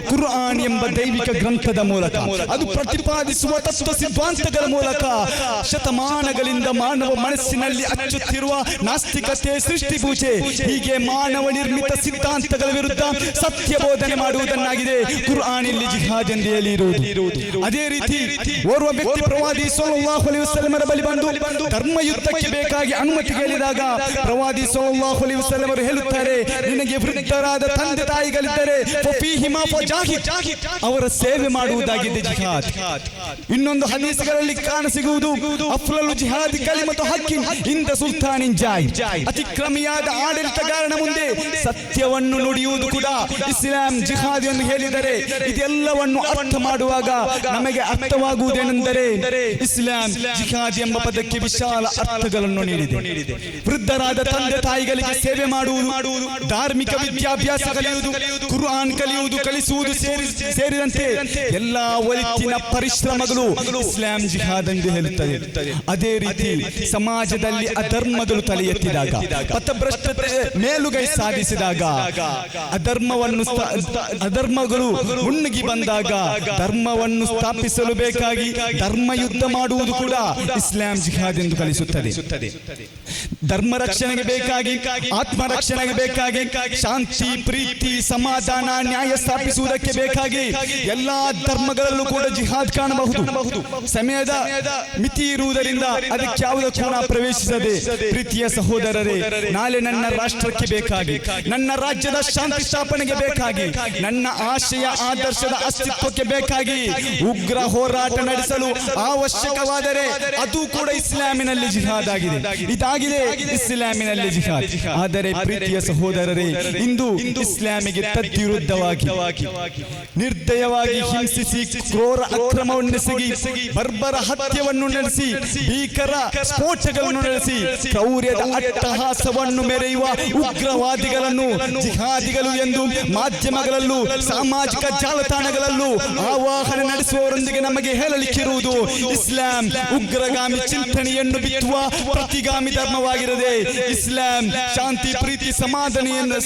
ಕುರ್ಆನ್ ಎಂಬ ದೈವಿಕ ಗ್ರಂಥದ ಮೂಲಕ, ಅದು ಪ್ರತಿಪಾದಿಸುವ ತತ್ವ ಸಿದ್ಧಾಂತಗಳ ಮೂಲಕ ಶತಮಾನಗಳಿಂದ ಮಾನವ ಮನಸ್ಸಿನಲ್ಲಿ ಅಚ್ಚುತ್ತಿರುವ ನಾಸ್ತಿಕತೆ, ಸೃಷ್ಟಿ ಪೂಜೆ, ಹೀಗೆ ಮಾನವ ನಿರ್ಮಿತ ಸಿದ್ಧಾಂತಗಳ ವಿರುದ್ಧ ಸತ್ಯ ಬೋಧನೆ ಮಾಡುವುದನ್ನಾಗಿದೆ ಕುರ್ಆನ್ ಇಲ್ಲಿ ಜಿಹಾದ್ ಎಂದು ಹೇಳಿರುವುದು. ಅದೇ ರೀತಿ ಓರ್ವ ವ್ಯಕ್ತಿ ಪ್ರವಾದಿ ಸಲ್ಲಲ್ಲಾಹು ಅಲೈಹಿ ವಸಲ್ಲಮರ ಬಳಿ ಬಂದು ಧರ್ಮ ಯುದ್ಧಕ್ಕೆ ಬೇಕಾಗಿ ಅನುಮತಿ ಕೇಳಿದಾಗ ಪ್ರವಾದಿ ಸಲ್ಲಲ್ಲಾಹು ಅಲೈಹಿ ವಸಲ್ಲಮರು ಹೇಳುತ್ತಾರೆ, ನಿನಗೆ ವೃದ್ಧರಾದ ತಂದೆ ತಾಯಿಗಳಿದ್ದರೆ ಫಫೀಹಿಮಾ ಫಜಾಹಿದ್, ಅವರ ಸೇವೆ ಮಾಡುವುದಾಗಿದೆ ಜಿಹಾದ್. ಇನ್ನೊಂದು ಹದೀಸ್ಗಳಲ್ಲಿ ಕಾಣಸಿಗುವುದು, ಅಫ್ಲಲು ಜಿಹಾದ್ ಕಲಿಮತು ಹಕ್ಕಿನ್ ಇಂದ ಸುಲ್ತಾನಿನ್ ಜಾಯ್, ಅತಿಕ್ರಮಿಯಾದ ಆಡಳಿತಗಾರನ ಮುಂದೆ ಸತ್ಯವನ್ನು ನುಡಿಯುವುದು ಕೂಡ ಇಸ್ಲಾಂ ಜಿಹಾದ್ ಎಂದು ಹೇಳಿದರೆ, ಇದೆಲ್ಲವನ್ನು ಅರ್ಥ ಮಾಡುವಾಗ ನಮಗೆ ಅರ್ಥವಾಗುವುದೇನೆಂದರೆ ಇಸ್ಲಾಂ ಜಿಹಾದ್ ಎಂಬ ಪದಕ್ಕೆ ವಿಶಾಲ ಅರ್ಥಗಳನ್ನು ನೀಡಿದೆ. ವೃದ್ಧರಾದ ತಂದೆ ತಾಯಿಗಳಿಗೆ ಸೇವೆ ಮಾಡುವುದು, ಧಾರ್ಮಿಕ ವಿದ್ಯಾಭ್ಯಾಸ ಕಲಿಯುವುದು, ಕುರ್ಆನ್ ಕಲಿಯುವುದು, ಕಲಿಸುವುದು ಸೇರಿದಂತೆ ಎಲ್ಲಾ ಒಳಿತಿನ ಪರಿಶ್ರಮಗಳು ಇಸ್ಲಾಂ ಜಿಹಾದ್ ಎಂದು ಹೇಳುತ್ತದೆ. ಅದೇ ರೀತಿ ಸಮಾಜದಲ್ಲಿ ಅಧರ್ಮಗಳು ತಲೆ ಎತ್ತಿದಾಗ, ಪಥಭ್ರಷ್ಟತೆ ಮೇಲುಗೈ ಸಾಧಿಸಿದಾಗ, ಅಧರ್ಮಗಳು ಮುನ್ನುಗ್ಗಿ ಬಂದಾಗ ಧರ್ಮವನ್ನು ಸ್ಥಾಪಿಸಲು ಬೇಕಾಗಿ ಧರ್ಮ ಯುದ್ಧ ಮಾಡುವುದು ಕೂಡ ಇಸ್ಲಾಂ ಜಿಹಾದ್ ಎಂದು ಕಲಿಸುತ್ತದೆ. ಧರ್ಮ ರಕ್ಷಣೆಗೆ ಬೇಕಾಗಿ, ಆತ್ಮ ರಕ್ಷಣೆಗೆ ಬೇಕಾಗಿ, ಶಾಂತಿ, ಪ್ರೀತಿ, ಸಮಾಧಾನ, ನ್ಯಾಯ ಸ್ಥಾಪಿಸುವುದಕ್ಕೆ ಬೇಕಾಗಿ ಎಲ್ಲಾ ಧರ್ಮಗಳಲ್ಲೂ ಕೂಡ ಜಿಹಾದ್ ಕಾಣಬಹುದು. ಸಮಯದ ಮಿತಿ ಇರುವುದರಿಂದ ಅದಕ್ಕೆ ಯಾವುದಕ್ಕೂ ಪ್ರವೇಶಿಸದೆ, ಪ್ರೀತಿಯ ಸಹೋದರರೇ, ನಾಳೆ ನನ್ನ ರಾಷ್ಟ್ರಕ್ಕೆ ಬೇಕಾಗಿ, ನನ್ನ ರಾಜ್ಯದ ಶಾಂತಿ ಸ್ಥಾಪನೆಗೆ ಬೇಕಾಗಿ, ನನ್ನ ಆಶಯ ಆದರ್ಶದ ಅಸ್ತಿತ್ವಕ್ಕೆ ಬೇಕಾಗಿ ಉಗ್ರ ಹೋರಾಟ ನಡೆಸಲು ಅವಶ್ಯಕವಾದರೆ ಅದು ಕೂಡ ಇಸ್ಲಾಮಿನಲ್ಲಿ ಜಿಹಾದ್ ಆಗಿದೆ. ಇದಾಗಿದೆ ಇಸ್ಲಾಮಿನಲ್ಲಿ ಜಿಹಾದ್. ಆದರೆ ಪ್ರೀತಿಯ ಸಹೋದರರೇ, ಇಂದು ಇಸ್ಲಾಮಿಗೆ ತದ್ವಿರುದ್ಧವಾಗಿ ನಿರ್ದಯವಾಗಿ ಹಿಂಸಿಸಿ, ಕ್ರೂರ ಅಕ್ರಮವನ್ನೆಸಗಿ, ಬರ್ಬರ ಹತ್ಯವನ್ನು ನಡೆಸಿ, ಭೀಕರ ಸ್ಫೋಟಗಳನ್ನು ನಡೆಸಿ, ಕ್ರೌರ್ಯದ ಅಟ್ಟಹಾಸವನ್ನು ಮೆರೆಯುವ ಉಗ್ರವಾದಿಗಳನ್ನು ಜಿಹಾದಿಗಳು ಎಂದು ಮಾಧ್ಯಮಗಳಲ್ಲೂ ಸಾಮಾಜಿಕ ಜಾಲತಾಣಗಳಲ್ಲೂ ಆವಾಹನೆ ನಡೆಸುವವರೊಂದಿಗೆ ನಮಗೆ ಹೇಳಲಿಕ್ಕಿರುವುದು, ಇಸ್ಲಾಂ ಉಗ್ರಗಾಮಿ ಚಿಂತನೆಯನ್ನು ಬಿತ್ತುವ ಪ್ರತಿಗಾಮಿ ಧರ್ಮವಾಗಿರದೆ, ಇಸ್ಲಾಂ ಶಾಂತಿ, ಪ್ರೀತಿ,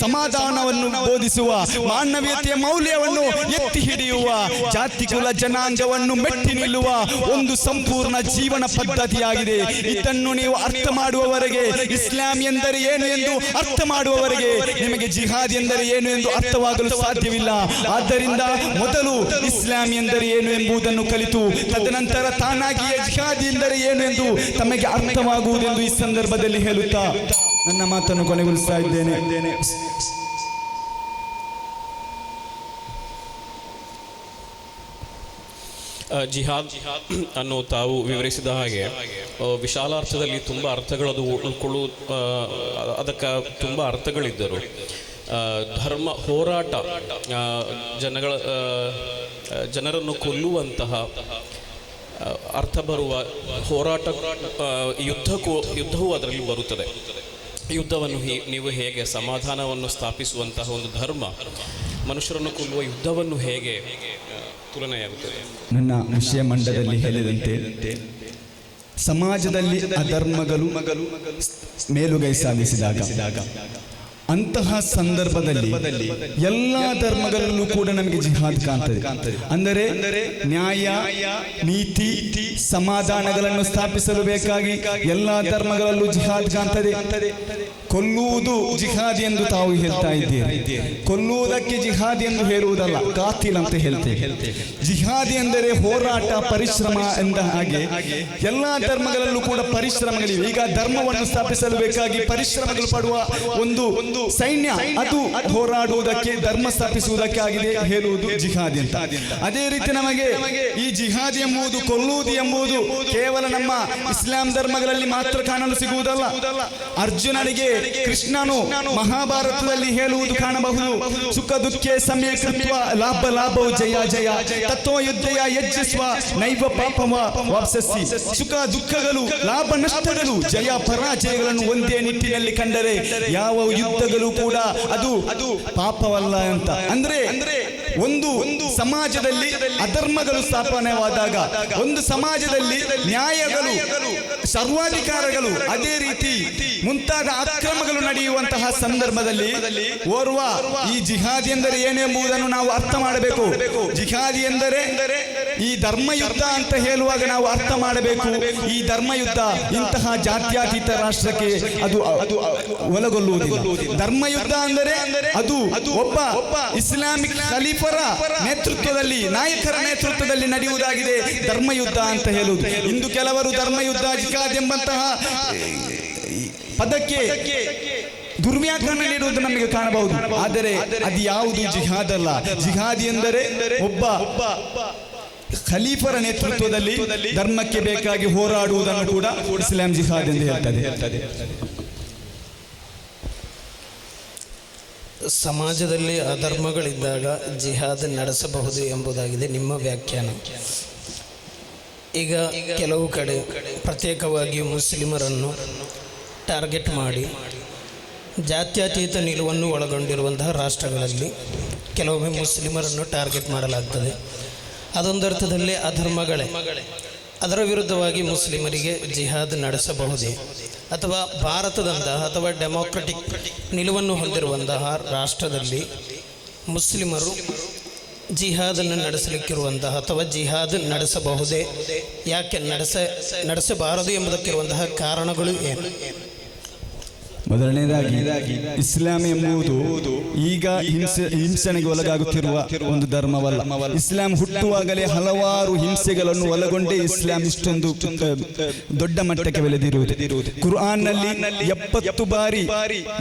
ಸಮಾಧಾನವನ್ನು ಬೋಧಿಸುವ, ಮಾನವೀಯತೆಯ ಮೌಲ್ಯವನ್ನು ಎತ್ತಿ ಹಿಡಿಯುವ, ಜಾತಿ ಕುಲ ಜನಾಂಗವನ್ನು ಮೆಟ್ಟಿ ನಿಲ್ಲುವ ಒಂದು ಸಂಪೂರ್ಣ ಜೀವನ ಪದ್ಧತಿಯಾಗಿದೆ. ಇದನ್ನು ನೀವು ಅರ್ಥ ಮಾಡುವವರೆಗೆ, ಇಸ್ಲಾಂ ಎಂದರೆ ಏನು ಎಂದು ಅರ್ಥ ಮಾಡುವವರೆಗೆ ನಿಮಗೆ ಜಿಹಾದ್ ಎಂದರೆ ಏನು ಎಂದು ಅರ್ಥವಾಗಲು ಸಾಧ್ಯವಿಲ್ಲ. ಆದ್ದರಿಂದ ಮೊದಲು ಇಸ್ಲಾಂ ಎಂದರೆ ಏನು ಎಂಬುದನ್ನು ಕಲಿತು ತದನಂತರ ತಾನಾಗಿಯೇ ಜಿಹಾದ್ ಎಂದರೆ ಏನು ಎಂದು ತಮಗೆ ಅರ್ಥವಾಗುವುದೆಂದು ಈ ಸಂದರ್ಭದಲ್ಲಿ ಹೇಳುತ್ತಾ ನನ್ನ ಮಾತನ್ನು ಕೊನೆಗೊಳಿಸ್ತಾ ಇದ್ದೇನೆ. ಜಿಹಾದ್ ಅನ್ನು ತಾವು ವಿವರಿಸಿದ ಹಾಗೆ ವಿಶಾಲಾರ್ಥದಲ್ಲಿ ತುಂಬ ಅರ್ಥಗಳದು ಅದಕ್ಕೆ ತುಂಬ ಅರ್ಥಗಳಿದ್ದರು. ಧರ್ಮ ಹೋರಾಟ, ಜನರನ್ನು ಕೊಲ್ಲುವಂತಹ ಅರ್ಥ ಬರುವ ಹೋರಾಟ, ಯುದ್ಧವೂ ಅದರಲ್ಲಿ ಬರುತ್ತದೆ. ಯುದ್ಧವನ್ನು ನೀವು ಹೇಗೆ ಸಮಾಧಾನವನ್ನು ಸ್ಥಾಪಿಸುವಂತಹ ಒಂದು ಧರ್ಮ ಮನುಷ್ಯರನ್ನು ಕೊಲ್ಲುವ ಯುದ್ಧವನ್ನು ಹೇಗೆ ತುಲನೆಯಾಗುತ್ತದೆ? ನನ್ನ ವಿಷಯ ಮಂಡಲದಲ್ಲಿ ಹೇಳಿದಂತೆ ಸಮಾಜದಲ್ಲಿ ಅಧರ್ಮಗಳು ಮೇಲುಗೈ ಸಾಧಿಸಿದಾಗ ಅಂತಹ ಸಂದರ್ಭದಲ್ಲಿ ಎಲ್ಲ ಧರ್ಮಗಳಲ್ಲೂ ಕೂಡ ನಮಗೆ ಜಿಹಾದ್ ಕಾಣ್ತದೆ. ಅಂದರೆ ನ್ಯಾಯ, ನೀತಿ, ಸಮಾಧಾನಗಳನ್ನು ಸ್ಥಾಪಿಸಲು ಬೇಕಾಗಿ ಎಲ್ಲ ಧರ್ಮಗಳಲ್ಲೂ ಜಿಹಾದ್ ಕಾಣ್ತದೆ. ಕೊಲ್ಲುವುದು ಜಿಹಾದ್ ಎಂದು ತಾವು ಹೇಳ್ತಾ ಇದ್ದೀರಿ. ಕೊಲ್ಲುವುದಕ್ಕೆ ಜಿಹಾದ್ ಎಂದು ಹೇಳುವುದಲ್ಲ, ಕಾತಿಲ್ ಅಂತ ಹೇಳ್ತೇವೆ. ಜಿಹಾದ್ ಎಂದರೆ ಹೋರಾಟ, ಪರಿಶ್ರಮ ಎಂದ ಹಾಗೆ ಎಲ್ಲ ಧರ್ಮಗಳಲ್ಲೂ ಕೂಡ ಪರಿಶ್ರಮಗಳಿವೆ. ಈಗ ಧರ್ಮವನ್ನು ಸ್ಥಾಪಿಸಲು ಬೇಕಾಗಿ ಪರಿಶ್ರಮಗಳು ಪಡುವ ಒಂದು ಸೈನ್ಯ, ಅದು ಹೋರಾಡುವುದಕ್ಕೆ, ಧರ್ಮ ಸ್ಥಾಪಿಸುವುದಕ್ಕೆ ಆಗಿದೆ ಹೇಳುವುದು ಜಿಹಾದ್ ಅಂತ. ಅದೇ ರೀತಿ ನಮಗೆ ಈ ಜಿಹಾದ್ ಎಂಬುದು, ಕೊಲ್ಲುವುದು ಎಂಬುದು ಕೇವಲ ನಮ್ಮ ಇಸ್ಲಾಂ ಧರ್ಮಗಳಲ್ಲಿ ಮಾತ್ರ ಕಾಣಲು ಸಿಗುವುದಲ್ಲ. ಅರ್ಜುನನಿಗೆ ಕೃಷ್ಣನು ಮಹಾಭಾರತದಲ್ಲಿ ಹೇಳುವುದು ಕಾಣಬಹುದು. ಸುಖ ದುಃಖೇ ಸಮಯಕೃತ್ವ ಲಾಭ ಲಾಭವು ಜಯ ಜಯ ತತ್ವ ಯುದ್ಧಯ ಯಜ್ಜಿಸ್ವ ನೈವ ಪಾಪವ ವಾಪ್ಸಸಿ. ಸುಖ ದುಃಖಗಳು, ಲಾಭ ನಷ್ಟಗಳು, ಜಯ ಪರಾಜಯಗಳನ್ನು ಒಂದೇ ನಿಟ್ಟಿನಲ್ಲಿ ಕಂಡರೆ ಯಾವ ಯುದ್ಧಗಳು ಕೂಡ ಅದು ಪಾಪವಲ್ಲ ಅಂತ. ಅಂದ್ರೆ ಒಂದು ಸಮಾಜದಲ್ಲಿ ಅಧರ್ಮಗಳು ಸ್ಥಾಪನೆವಾದಾಗ, ಒಂದು ಸಮಾಜದಲ್ಲಿ ನ್ಯಾಯಗಳು, ಸರ್ವಾಧಿಕಾರಗಳು, ಅದೇ ರೀತಿ ಮುಂತಾದ ಅಕ್ರಮಗಳು ನಡೆಯುವಂತಹ ಸಂದರ್ಭದಲ್ಲಿ ಓರ್ವ ಈ ಜಿಹಾದ್ ಎಂದರೆ ಏನೆಂಬುದನ್ನು ನಾವು ಅರ್ಥ ಮಾಡಬೇಕು. ಜಿಹಾದ್ ಎಂದರೆ ಈ ಧರ್ಮಯುದ್ಧ ಅಂತ ಹೇಳುವಾಗ ನಾವು ಅರ್ಥ ಮಾಡಬೇಕು. ಈ ಧರ್ಮಯುದ್ಧ ಇಂತಹ ಜಾತ್ಯತೀತ ರಾಷ್ಟ್ರಕ್ಕೆ ಅದು ಒಳಗೊಳ್ಳುವುದಿಲ್ಲ. ಧರ್ಮಯುದ್ಧ ಅಂದರೆ ಅದು ಒಬ್ಬ ಇಸ್ಲಾಮಿಕ್ ಖಲೀಫರ ನೇತೃತ್ವದಲ್ಲಿ, ನಾಯಕರ ನೇತೃತ್ವದಲ್ಲಿ ನಡೆಯುವುದಾಗಿದೆ ಧರ್ಮಯುದ್ಧ ಅಂತ ಹೇಳುವುದು. ಇಂದು ಕೆಲವರು ಧರ್ಮಯುದ್ಧ, ಜಿಹಾದ್ ಎಂಬಂತಹ ಪದಕ್ಕೆ ದುರ್ವ್ಯಾಖ್ಯಾನ ನೀಡುವುದು ನಮಗೆ ಕಾಣಬಹುದು. ಆದರೆ ಅದು ಯಾವುದು ಜಿಹಾದ್ ಅಲ್ಲ. ಜಿಹಾದ್ ಎಂದರೆ ಒಬ್ಬ ಖಲೀಫರ ನೇತೃತ್ವದಲ್ಲಿ ಧರ್ಮಕ್ಕೆ ಬೇಕಾಗಿ ಹೋರಾಡುವುದನ್ನು ಕೂಡ ಇಸ್ಲಾಂ ಜಿಹಾದ್ ಎಂದು ಹೇಳ್ತದೆ. ಸಮಾಜದಲ್ಲಿ ಅಧರ್ಮಗಳಿದ್ದಾಗ ಜಿಹಾದ್ ನಡೆಸಬಹುದು ಎಂಬುದಾಗಿದೆ ನಿಮ್ಮ ವ್ಯಾಖ್ಯಾನ. ಈಗ ಕೆಲವು ಕಡೆ ಪ್ರತ್ಯೇಕವಾಗಿ ಮುಸ್ಲಿಮರನ್ನು ಟಾರ್ಗೆಟ್ ಮಾಡಿ ಜಾತ್ಯತೀತ ನಿಲುವನ್ನು ಒಳಗೊಂಡಿರುವಂತಹ ರಾಷ್ಟ್ರಗಳಲ್ಲಿ ಕೆಲವೊಮ್ಮೆ ಮುಸ್ಲಿಮರನ್ನು ಟಾರ್ಗೆಟ್ ಮಾಡಲಾಗ್ತದೆ. ಅದೊಂದರ್ಥದಲ್ಲಿ ಅಧರ್ಮಗಳೇ. ಅದರ ವಿರುದ್ಧವಾಗಿ ಮುಸ್ಲಿಮರಿಗೆ ಜಿಹಾದ್ ನಡೆಸಬಹುದೇ? ಅಥವಾ ಭಾರತದಂತಹ ಅಥವಾ ಡೆಮೋಕ್ರೆಟಿಕ್ ನಿಲುವನ್ನು ಹೊಂದಿರುವಂತಹ ರಾಷ್ಟ್ರದಲ್ಲಿ ಮುಸ್ಲಿಮರು ಜಿಹಾದನ್ನು ನಡೆಸಲಿಕ್ಕಿರುವಂತಹ ಅಥವಾ ಜಿಹಾದ್ ನಡೆಸಬಹುದೇ? ಯಾಕೆ ನಡೆಸಬಾರದು ಎಂಬುದಕ್ಕಿರುವಂತಹ ಕಾರಣಗಳು ಏನು? ಮೊದಲನೇದಾಗಿ ಇಸ್ಲಾಂ ಎಂಬುದು ಈಗ ಹಿಂಸೆಗೆ ಒಳಗಾಗುತ್ತಿರುವ ಒಂದು ಧರ್ಮವಲ್ಲ. ಇಸ್ಲಾಂ ಹುಟ್ಟುವಾಗಲೇ ಹಲವಾರು ಹಿಂಸೆಗಳನ್ನು ಒಳಗೊಂಡೇ ಇಸ್ಲಾಂ ಇಷ್ಟೊಂದು ದೊಡ್ಡ ಮಟ್ಟಕ್ಕೆ ಬೆಳೆದಿರುವುದು. ಕುರ್ಆನ್ನಲ್ಲಿ 70 ಬಾರಿ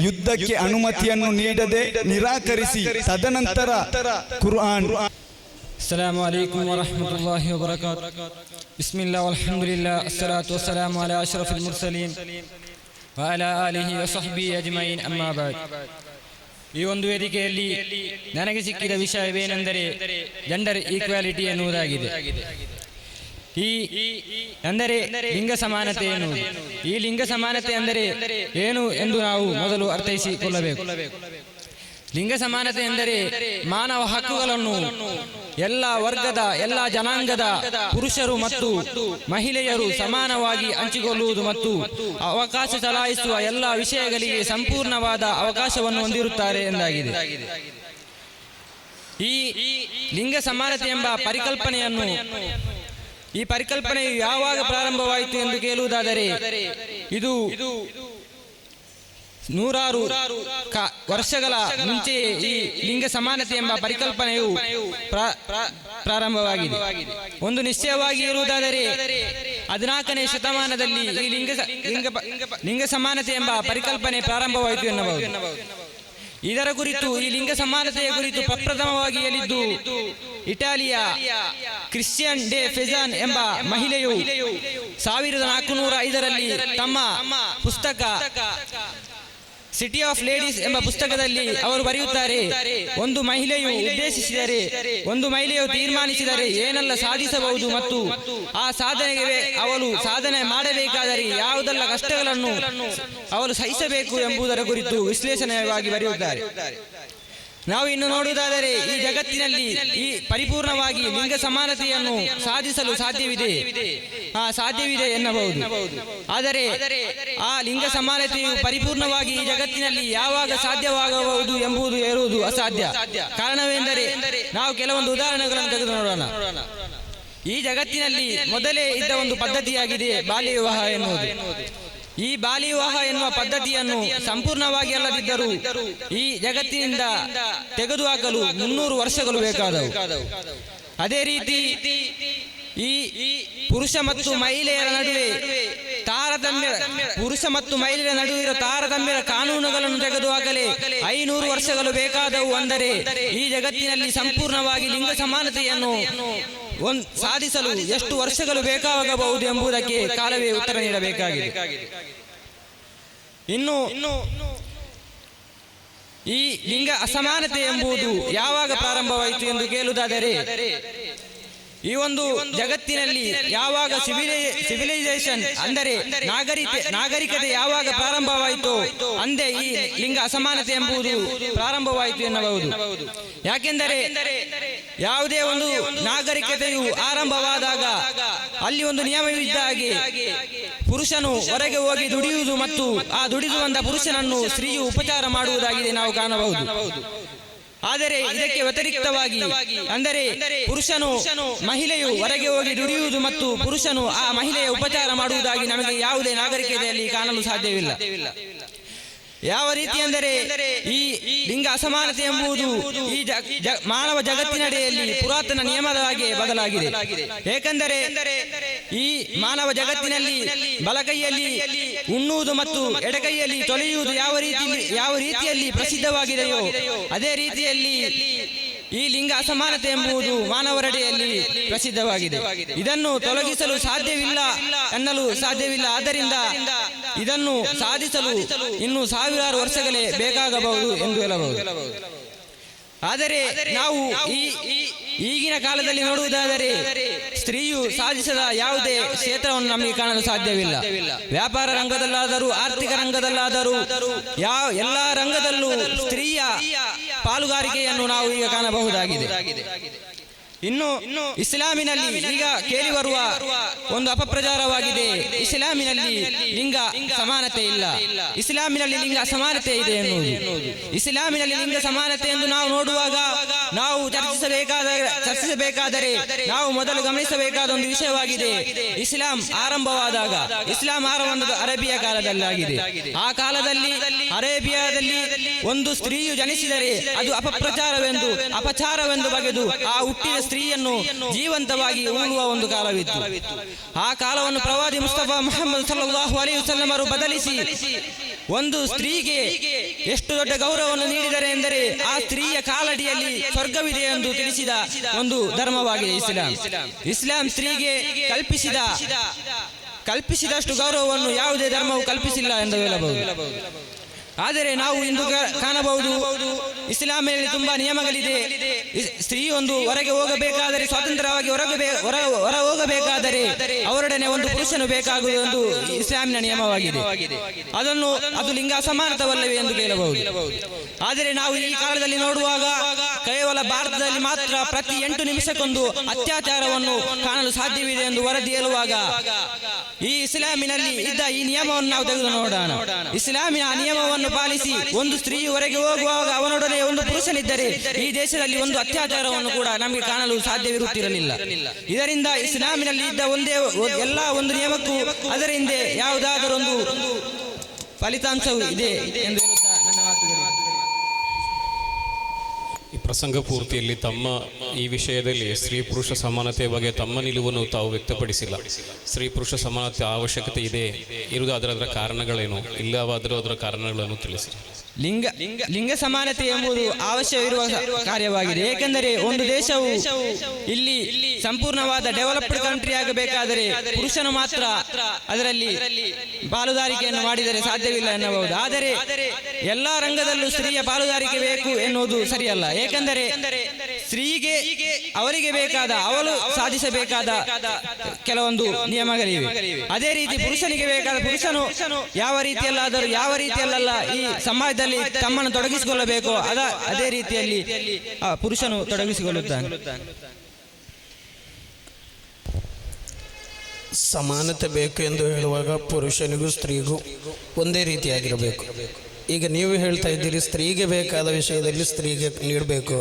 ಯುದ್ಧಕ್ಕೆ ಅನುಮತಿಯನ್ನು ನೀಡದೆ ನಿರಾಕರಿಸಿ ತದನಂತರ ಕುರ್ಆನ್ السلام عليكم ورحمة الله وبركاته بسم الله والحمد لله الصلاة والسلام على أشرف المرسلين وعلى آله وصحبه أجمعين أما بعد. ಈ ಒಂದು ವೇದಿಕೆಯಲ್ಲಿ ನನಗೆ ಸಿಕ್ಕಿದ ವಿಷಯವೇನೆಂದರೆ ಜೆಂಡರ್ ಈಕ್ವಾಲಿಟಿ ಎನ್ನುವುದಾಗಿದೆ. ಈ ಅಂದರೆ ಲಿಂಗ ಸಮಾನತೆ ಎನ್ನುವುದು. ಈ ಲಿಂಗ ಸಮಾನತೆ ಅಂದರೆ ಏನು ಎಂದು ನಾವು ಮೊದಲು ಅರ್ಥೈಸಿಕೊಳ್ಳಬೇಕು. ಲಿಂಗ ಸಮಾನತೆ ಎಂದರೆ ಮಾನವ ಹಕ್ಕುಗಳನ್ನು ಎಲ್ಲ ವರ್ಗದ, ಎಲ್ಲ ಜನಾಂಗದ ಪುರುಷರು ಮತ್ತು ಮಹಿಳೆಯರು ಸಮಾನವಾಗಿ ಹಂಚಿಕೊಳ್ಳುವುದು ಮತ್ತು ಅವಕಾಶ ಚಲಾಯಿಸುವ ಎಲ್ಲ ವಿಷಯಗಳಿಗೆ ಸಂಪೂರ್ಣವಾದ ಅವಕಾಶವನ್ನು ಹೊಂದಿರುತ್ತಾರೆ ಎಂದಾಗಿದೆ. ಈ ಲಿಂಗ ಸಮಾನತೆ ಎಂಬ ಪರಿಕಲ್ಪನೆಯನ್ನು, ಈ ಪರಿಕಲ್ಪನೆಯು ಯಾವಾಗ ಪ್ರಾರಂಭವಾಯಿತು ಎಂದು ಕೇಳುವುದಾದರೆ ಇದು ನೂರಾರು ವರ್ಷಗಳ ಮುಂಚೆ ಈ ಲಿಂಗ ಸಮಾನತೆ ಎಂಬ ಪರಿಕಲ್ಪನೆಯು ಪ್ರಾರಂಭವಾಗಿದೆ. ಒಂದು ನಿಶ್ಚಯವಾಗಿ ಇರುವುದಾದರೆ 14ನೇ ಶತಮಾನದಲ್ಲಿ ಈ ಲಿಂಗ ಸಮಾನತೆ ಎಂಬ ಪರಿಕಲ್ಪನೆ ಪ್ರಾರಂಭವಾಯಿತು ಎನ್ನಬಹುದು. ಇದರ ಕುರಿತು, ಈ ಲಿಂಗ ಸಮಾನತೆಯ ಕುರಿತು ಪ್ರಪ್ರಥಮವಾಗಿ ಹೇಳಿದ್ದು ಇಟಾಲಿಯ ಕ್ರಿಶ್ಚಿಯನ್ ಡೆ ಫೆಜಾನ್ ಎಂಬ ಮಹಿಳೆಯು 1405ರಲ್ಲಿ ತಮ್ಮ ಪುಸ್ತಕ ಸಿಟಿ ಆಫ್ ಲೇಡೀಸ್ ಎಂಬ ಪುಸ್ತಕದಲ್ಲಿ ಅವರು ಬರೆಯುತ್ತಾರೆ, ಒಂದು ಮಹಿಳೆಯು ಉದ್ದೇಶಿಸಿದರೆ, ಒಂದು ಮಹಿಳೆಯು ತೀರ್ಮಾನಿಸಿದರೆ ಏನೆಲ್ಲ ಸಾಧಿಸಬಹುದು ಮತ್ತು ಆ ಸಾಧನೆಗೆ ಅವಳು ಸಾಧನೆ ಮಾಡಬೇಕಾದರೆ ಯಾವುದೆಲ್ಲ ಕಷ್ಟಗಳನ್ನು ಅವಳು ಸಹಿಸಬೇಕು ಎಂಬುದರ ಕುರಿತು ವಿಶ್ಲೇಷಣೆಯಾಗಿ ಬರೆಯುತ್ತಾರೆ. ನಾವು ಇನ್ನು ನೋಡುವುದಾದರೆ ಈ ಜಗತ್ತಿನಲ್ಲಿ ಈ ಪರಿಪೂರ್ಣವಾಗಿ ಲಿಂಗ ಸಮಾನತೆಯನ್ನು ಸಾಧಿಸಲು ಸಾಧ್ಯವಿದೆ ಎನ್ನಬಹುದು. ಆದರೆ ಆ ಲಿಂಗ ಸಮಾನತೆಯು ಪರಿಪೂರ್ಣವಾಗಿ ಈ ಜಗತ್ತಿನಲ್ಲಿ ಯಾವಾಗ ಸಾಧ್ಯವಾಗಬಹುದು ಎಂಬುದು ಹೇಳುವುದು ಅಸಾಧ್ಯ. ಕಾರಣವೆಂದರೆ ನಾವು ಕೆಲವೊಂದು ಉದಾಹರಣೆಗಳನ್ನು ತೆಗೆದು ನೋಡೋಣ. ಈ ಜಗತ್ತಿನಲ್ಲಿ ಮೊದಲೇ ಇದ್ದ ಒಂದು ಪದ್ಧತಿಯಾಗಿದೆ ಬಾಲ್ಯ ವಿವಾಹ ಎನ್ನುವುದು. ಈ ಬಾಲ್ಯ ವಿವಾಹ ಎನ್ನುವ ಪದ್ಧತಿಯನ್ನು ಸಂಪೂರ್ಣವಾಗಿ ಅಲ್ಲದಿದ್ದರೂ ಈ ಜಗತ್ತಿನಿಂದ ತೆಗೆದುಹಾಕಲು 300 ವರ್ಷಗಳು ಬೇಕಾದವು. ಅದೇ ರೀತಿ ಈ ಪುರುಷ ಮತ್ತು ಮಹಿಳೆಯರ ನಡುವೆ ಇರೋ ತಾರತಮ್ಯ ಕಾನೂನುಗಳನ್ನು ತೆಗೆದುಹಾಕಲೇ 500 ವರ್ಷಗಳು ಬೇಕಾದವು. ಅಂದರೆ ಈ ಜಗತ್ತಿನಲ್ಲಿ ಸಂಪೂರ್ಣವಾಗಿ ಲಿಂಗ ಸಮಾನತೆಯನ್ನು ಸಾಧಿಸಲು ಎಷ್ಟು ವರ್ಷಗಳು ಬೇಕಾಗಬಹುದು ಎಂಬುದಕ್ಕೆ ಕಾಲವೇ ಉತ್ತರ ನೀಡಬೇಕಾಗಿದೆ. ಇನ್ನು ಈ ಲಿಂಗ ಅಸಮಾನತೆ ಎಂಬುದು ಯಾವಾಗ ಪ್ರಾರಂಭವಾಯಿತು ಎಂದು ಕೇಳುವುದಾದರೆ, ಈ ಒಂದು ಜಗತ್ತಿನಲ್ಲಿ ಯಾವಾಗ ಸಿವಿಲೈಸೇಷನ್ ಅಂದರೆ ನಾಗರಿಕತೆ ಯಾವಾಗ ಪ್ರಾರಂಭವಾಯಿತು ಅಂದೇ ಈ ಲಿಂಗ ಅಸಮಾನತೆ ಎಂಬುದು ಪ್ರಾರಂಭವಾಯಿತು ಎನ್ನಬಹುದು. ಯಾಕೆಂದರೆ ಯಾವುದೇ ಒಂದು ನಾಗರಿಕತೆಯು ಆರಂಭವಾದಾಗ ಅಲ್ಲಿ ಒಂದು ನಿಯಮವಿದ್ದ ಹಾಗೆ ಪುರುಷನು ಹೊರಗೆ ಹೋಗಿ ದುಡಿಯುವುದು ಮತ್ತು ಆ ದುಡಿದು ಬಂದ ಪುರುಷನನ್ನು ಸ್ತ್ರೀಯು ಉಪಚಾರ ಮಾಡುವುದಾಗಿದೆ ನಾವು ಕಾಣಬಹುದು. ಆದರೆ ಇದಕ್ಕೆ ವ್ಯತಿರಿಕ್ತವಾಗಿ ಅಂದರೆ ಮಹಿಳೆಯು ಹೊರಗೆ ಹೋಗಿ ದುಡಿಯುವುದು ಮತ್ತು ಪುರುಷನು ಆ ಮಹಿಳೆಯ ಉಪಚಾರ ಮಾಡುವುದಾಗಿ ನಮಗೆ ಯಾವುದೇ ನಾಗರಿಕತೆಯಲ್ಲಿ ಕಾಣಲು ಸಾಧ್ಯವಿಲ್ಲ. ಯಾವ ರೀತಿ ಅಂದರೆ ಈ ಲಿಂಗ ಅಸಮಾನತೆ ಎಂಬುದು ಈ ಮಾನವ ಜಗತ್ತಿನಡೆಯಲ್ಲಿ ಪುರಾತನ ನಿಯಮದ ಹಾಗೆ ಬದಲಾಗಿದೆ. ಏಕೆಂದರೆ ಈ ಮಾನವ ಜಗತ್ತಿನಲ್ಲಿ ಬಲಕೈಯಲ್ಲಿ ಉಣ್ಣುವುದು ಮತ್ತು ಎಡಕೈಯಲ್ಲಿ ತೊಳೆಯುವುದು ಯಾವ ರೀತಿಯಲ್ಲಿ ಪ್ರಸಿದ್ಧವಾಗಿದೆಯೋ ಅದೇ ರೀತಿಯಲ್ಲಿ ಈ ಲಿಂಗ ಅಸಮಾನತೆ ಎಂಬುದು ಮಾನವರೆಡೆಯಲ್ಲಿ ಪ್ರಸಿದ್ಧವಾಗಿದೆ. ಇದನ್ನು ತೊಲಗಿಸಲು ಸಾಧ್ಯವಿಲ್ಲ ಎನ್ನಲು ಸಾಧ್ಯವಿಲ್ಲ. ಆದ್ದರಿಂದ ಇದನ್ನು ಸಾಧಿಸಲು ಇನ್ನು ಸಾವಿರಾರು ವರ್ಷಗಳೇ ಬೇಕಾಗಬಹುದು ಎಂದು ಹೇಳಬಹುದು. ಆದರೆ ನಾವು ಈಗಿನ ಕಾಲದಲ್ಲಿ ನೋಡುವುದಾದರೆ ಸ್ತ್ರೀಯು ಸಾಧಿಸದ ಯಾವುದೇ ಕ್ಷೇತ್ರವನ್ನು ನಮಗೆ ಕಾಣಲು ಸಾಧ್ಯವಿಲ್ಲ. ವ್ಯಾಪಾರ ರಂಗದಲ್ಲಾದರೂ, ಆರ್ಥಿಕ ರಂಗದಲ್ಲಾದರೂ, ಎಲ್ಲ ರಂಗದಲ್ಲೂ ಸ್ತ್ರೀಯ ಪಾಲುಗಾರಿಕೆಯನ್ನು ನಾವು ಈಗ ಕಾಣಬಹುದಾಗಿದೆ. ಇನ್ನು ಇಸ್ಲಾಮಿನಲ್ಲಿ ಈಗ ಕೇಳಿ ಬರುವ ಒಂದು ಅಪಪ್ರಚಾರವಾಗಿದೆ, ಇಸ್ಲಾಮಿನಲ್ಲಿ ಲಿಂಗ ಸಮಾನತೆ ಇಲ್ಲ, ಇಸ್ಲಾಮಿನಲ್ಲಿ ಲಿಂಗ ಅಸಮಾನತೆ ಇದೆ ಎನ್ನುವುದು. ಇಸ್ಲಾಮಿನಲ್ಲಿ ಲಿಂಗ ಸಮಾನತೆ ಎಂದು ನಾವು ನೋಡುವಾಗ ನಾವು ಚರ್ಚಿಸಬೇಕಾದರೆ ನಾವು ಮೊದಲು ಗಮನಿಸಬೇಕಾದ ಒಂದು ವಿಷಯವಾಗಿದೆ. ಇಸ್ಲಾಂ ಆರಂಭವಾದಾಗ ಅರೇಬಿಯಾ ಕಾಲದಲ್ಲಾಗಿದೆ. ಆ ಕಾಲದಲ್ಲಿ ಅರೇಬಿಯಾದಲ್ಲಿ ಒಂದು ಸ್ತ್ರೀಯು ಜನಿಸಿದರೆ ಅದು ಅಪಚಾರವೆಂದು ಬಗೆದು ಆ ಹುಟ್ಟಿದ ಸ್ತ್ರೀಯನ್ನು ಜೀವಂತವಾಗಿ ಉಳುವ ಒಂದು ಕಾಲವಿತ್ತು. ಆ ಕಾಲವನ್ನು ಪ್ರವಾದಿ ಮುಸ್ತಫಾ ಮುಹಮ್ಮದ್ ಸಲ್ಲಲ್ಲಾಹು ಅಲೈಹಿ ವಸಲ್ಲಂ ಅವರು ಬದಲಿಸಿ ಒಂದು ಸ್ತ್ರೀಗೆ ಎಷ್ಟು ದೊಡ್ಡ ಗೌರವವನ್ನು ನೀಡಿದರೆ ಎಂದರೆ ಆ ಸ್ತ್ರೀಯ ಕಾಲಡಿಯಲ್ಲಿ ಸ್ವರ್ಗವಿದೆ ಎಂದು ತಿಳಿಸಿದ ಒಂದು ಧರ್ಮವಾಗಿದೆ ಇಸ್ಲಾಂ. ಸ್ತ್ರೀಗೆ ಕಲ್ಪಿಸಿದಷ್ಟು ಗೌರವವನ್ನು ಯಾವುದೇ ಧರ್ಮವು ಕಲ್ಪಿಸಿಲ್ಲ ಎಂದು ಹೇಳಬಹುದು. ಆದರೆ ನಾವು ಇಂದು ಕಾಣಬಹುದು ಇಸ್ಲಾಮಿನಲ್ಲಿ ತುಂಬಾ ನಿಯಮಗಳಿದೆ. ಸ್ತ್ರೀ ಒಂದು ಹೊರಗೆ ಹೋಗಬೇಕಾದರೆ, ಸ್ವತಂತ್ರವಾಗಿ ಹೊರ ಹೋಗಬೇಕಾದರೆ ಅವರೊಡನೆ ಒಂದು ಪುರುಷನು ಬೇಕಾಗುವುದು ಇಸ್ಲಾಮಿನ ನಿಯಮವಾಗಿದೆ. ಅದು ಲಿಂಗ ಅಸಮಾನತವಲ್ಲವೇ ಎಂದು ಕೇಳಬಹುದು. ಆದರೆ ನಾವು ಈ ಕಾಲದಲ್ಲಿ ನೋಡುವಾಗ ಕೇವಲ ಭಾರತದಲ್ಲಿ ಮಾತ್ರ ಪ್ರತಿ 8 ನಿಮಿಷಕ್ಕೊಂದು ಅತ್ಯಾಚಾರವನ್ನು ಕಾಣಲು ಸಾಧ್ಯವಿದೆ ಎಂದು ವರದಿ ಹೇಳುವಾಗ ಈ ಇಸ್ಲಾಮಿನಲ್ಲಿ ಇದ್ದ ಈ ನಿಯಮವನ್ನು ನಾವು ತೆಗೆದು ನೋಡೋಣ. ಇಸ್ಲಾಮಿನ ನಿಯಮವನ್ನು ಪಾಲಿಸಿ ಒಂದು ಸ್ತ್ರೀಯು ಹೊರಗೆ ಹೋಗುವಾಗ ಅವನೊಡನೆ ಒಂದು ಪುರುಷನಿದ್ದರೆ ಈ ದೇಶದಲ್ಲಿ ಒಂದು ಅತ್ಯಾಚಾರವನ್ನು ಕೂಡ ನಮಗೆ ಕಾಣಲು ಸಾಧ್ಯವಿರುತ್ತಿರಲಿಲ್ಲ. ಇದರಿಂದ ಇಸ್ಲಾಮಿನಲ್ಲಿ ಇದ್ದ ಎಲ್ಲ ಒಂದು ನಿಯಮಕ್ಕೂ ಅದರ ಹಿಂದೆ ಯಾವುದಾದರೊಂದು ಫಲಿತಾಂಶವು ಇದೆ ಎಂದು ಹೇಳುತ್ತಾ ನನ್ನ ಮಾತುಗಳು. ಈ ಪ್ರಸಂಗ ಪೂರ್ತಿಯಲ್ಲಿ ತಮ್ಮ ಈ ವಿಷಯದಲ್ಲಿ ಸ್ತ್ರೀ ಪುರುಷ ಸಮಾನತೆ ಬಗ್ಗೆ ತಮ್ಮ ನಿಲುವನ್ನು ತಾವು ವ್ಯಕ್ತಪಡಿಸಿಲ್ಲ. ಸ್ತ್ರೀ ಪುರುಷ ಸಮಾನತೆ ಅವಶ್ಯಕತೆ ಇದೆ ಇರುವುದಾದರೆ ಅದರ ಕಾರಣಗಳೇನು, ಇಲ್ಲವಾದರೂ ಅದರ ಕಾರಣಗಳನ್ನು ತಿಳಿಸಿ. ಲಿಂಗ ಸಮಾನತೆ ಎಂಬುದು ಅವಶ್ಯವಿರುವ ಕಾರ್ಯವಾಗಿದೆ. ಏಕೆಂದರೆ ಒಂದು ದೇಶವು ಇಲ್ಲಿ ಸಂಪೂರ್ಣವಾದ ಡೆವಲಪ್ಡ್ ಕಂಟ್ರಿ ಆಗಬೇಕಾದರೆ ಪುರುಷನು ಮಾತ್ರ ಅದರಲ್ಲಿ ಪಾಲುದಾರಿಕೆಯನ್ನು ಮಾಡಿದರೆ ಸಾಧ್ಯವಿಲ್ಲ ಎನ್ನಬಹುದು. ಆದರೆ ಎಲ್ಲಾ ರಂಗದಲ್ಲೂ ಸ್ತ್ರೀಯ ಪಾಲುದಾರಿಕೆ ಬೇಕು ಎನ್ನುವುದು ಸರಿಯಲ್ಲ. ಏಕೆಂದರೆ ಸ್ತ್ರೀಗೆ ಅವರಿಗೆ ಅವಳು ಸಾಧಿಸಬೇಕಾದ ಕೆಲವೊಂದು ನಿಯಮಗಳಿವೆ. ಅದೇ ರೀತಿ ಪುರುಷನಿಗೆ ಬೇಕಾದ ಪುರುಷನು ಯಾವ ರೀತಿಯಲ್ಲಾದರೂ ಯಾವ ರೀತಿಯಲ್ಲ ಈ ಸಮಾಜದಲ್ಲಿ ಸಮಾಜದಲ್ಲಿ ತಮ್ಮನ್ನು ತೊಡಗಿಸಿಕೊಳ್ಳಬೇಕು, ಅದೇ ರೀತಿಯಲ್ಲಿ ಪುರುಷನು ತೊಡಗಿಸಿಕೊಳ್ಳುತ್ತಾನೆ. ಸಮಾನತೆ ಬೇಕು ಎಂದು ಹೇಳುವಾಗ ಪುರುಷನಿಗೂ ಸ್ತ್ರೀಗೂ ಒಂದೇ ರೀತಿಯಾಗಿರಬೇಕು. ಈಗ ನೀವು ಹೇಳ್ತಾ ಇದ್ದೀರಿ ಸ್ತ್ರೀಗೆ ಬೇಕಾದ ವಿಷಯದಲ್ಲಿ ಸ್ತ್ರೀಗೆ ನೀಡಬೇಕು,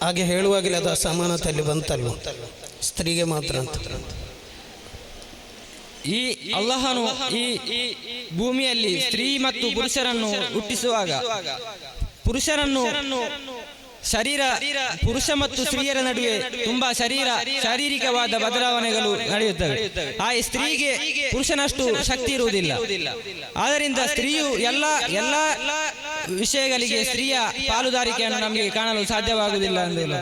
ಹಾಗೆ ಹೇಳುವಾಗಲೇ ಅದು ಅಸಮಾನತೆಯಲ್ಲಿ ಬಂತಲ್ಲ, ಸ್ತ್ರೀಗೆ ಮಾತ್ರ ಅಂತ. ಈ ಅಲ್ಲಾಹನು ಈ ಭೂಮಿಯಲ್ಲಿ ಸ್ತ್ರೀ ಮತ್ತು ಪುರುಷರನ್ನು ಹುಟ್ಟಿಸುವಾಗ ಪುರುಷರನ್ನು ಪುರುಷ ಮತ್ತು ಸ್ತ್ರೀಯರ ನಡುವೆ ತುಂಬಾ ಶಾರೀರಿಕವಾದ ಬದಲಾವಣೆಗಳು ನಡೆಯುತ್ತವೆ. ಆ ಸ್ತ್ರೀಗೆ ಪುರುಷನಷ್ಟು ಶಕ್ತಿ ಇರುವುದಿಲ್ಲ. ಆದ್ದರಿಂದ ಸ್ತ್ರೀಯು ಎಲ್ಲ ವಿಷಯಗಳಿಗೆ ಸ್ತ್ರೀಯ ಪಾಲುದಾರಿಕೆಯನ್ನು ನಮಗೆ ಕಾಣಲು ಸಾಧ್ಯವಾಗುವುದಿಲ್ಲ ಎಂದಿಲ್ಲ.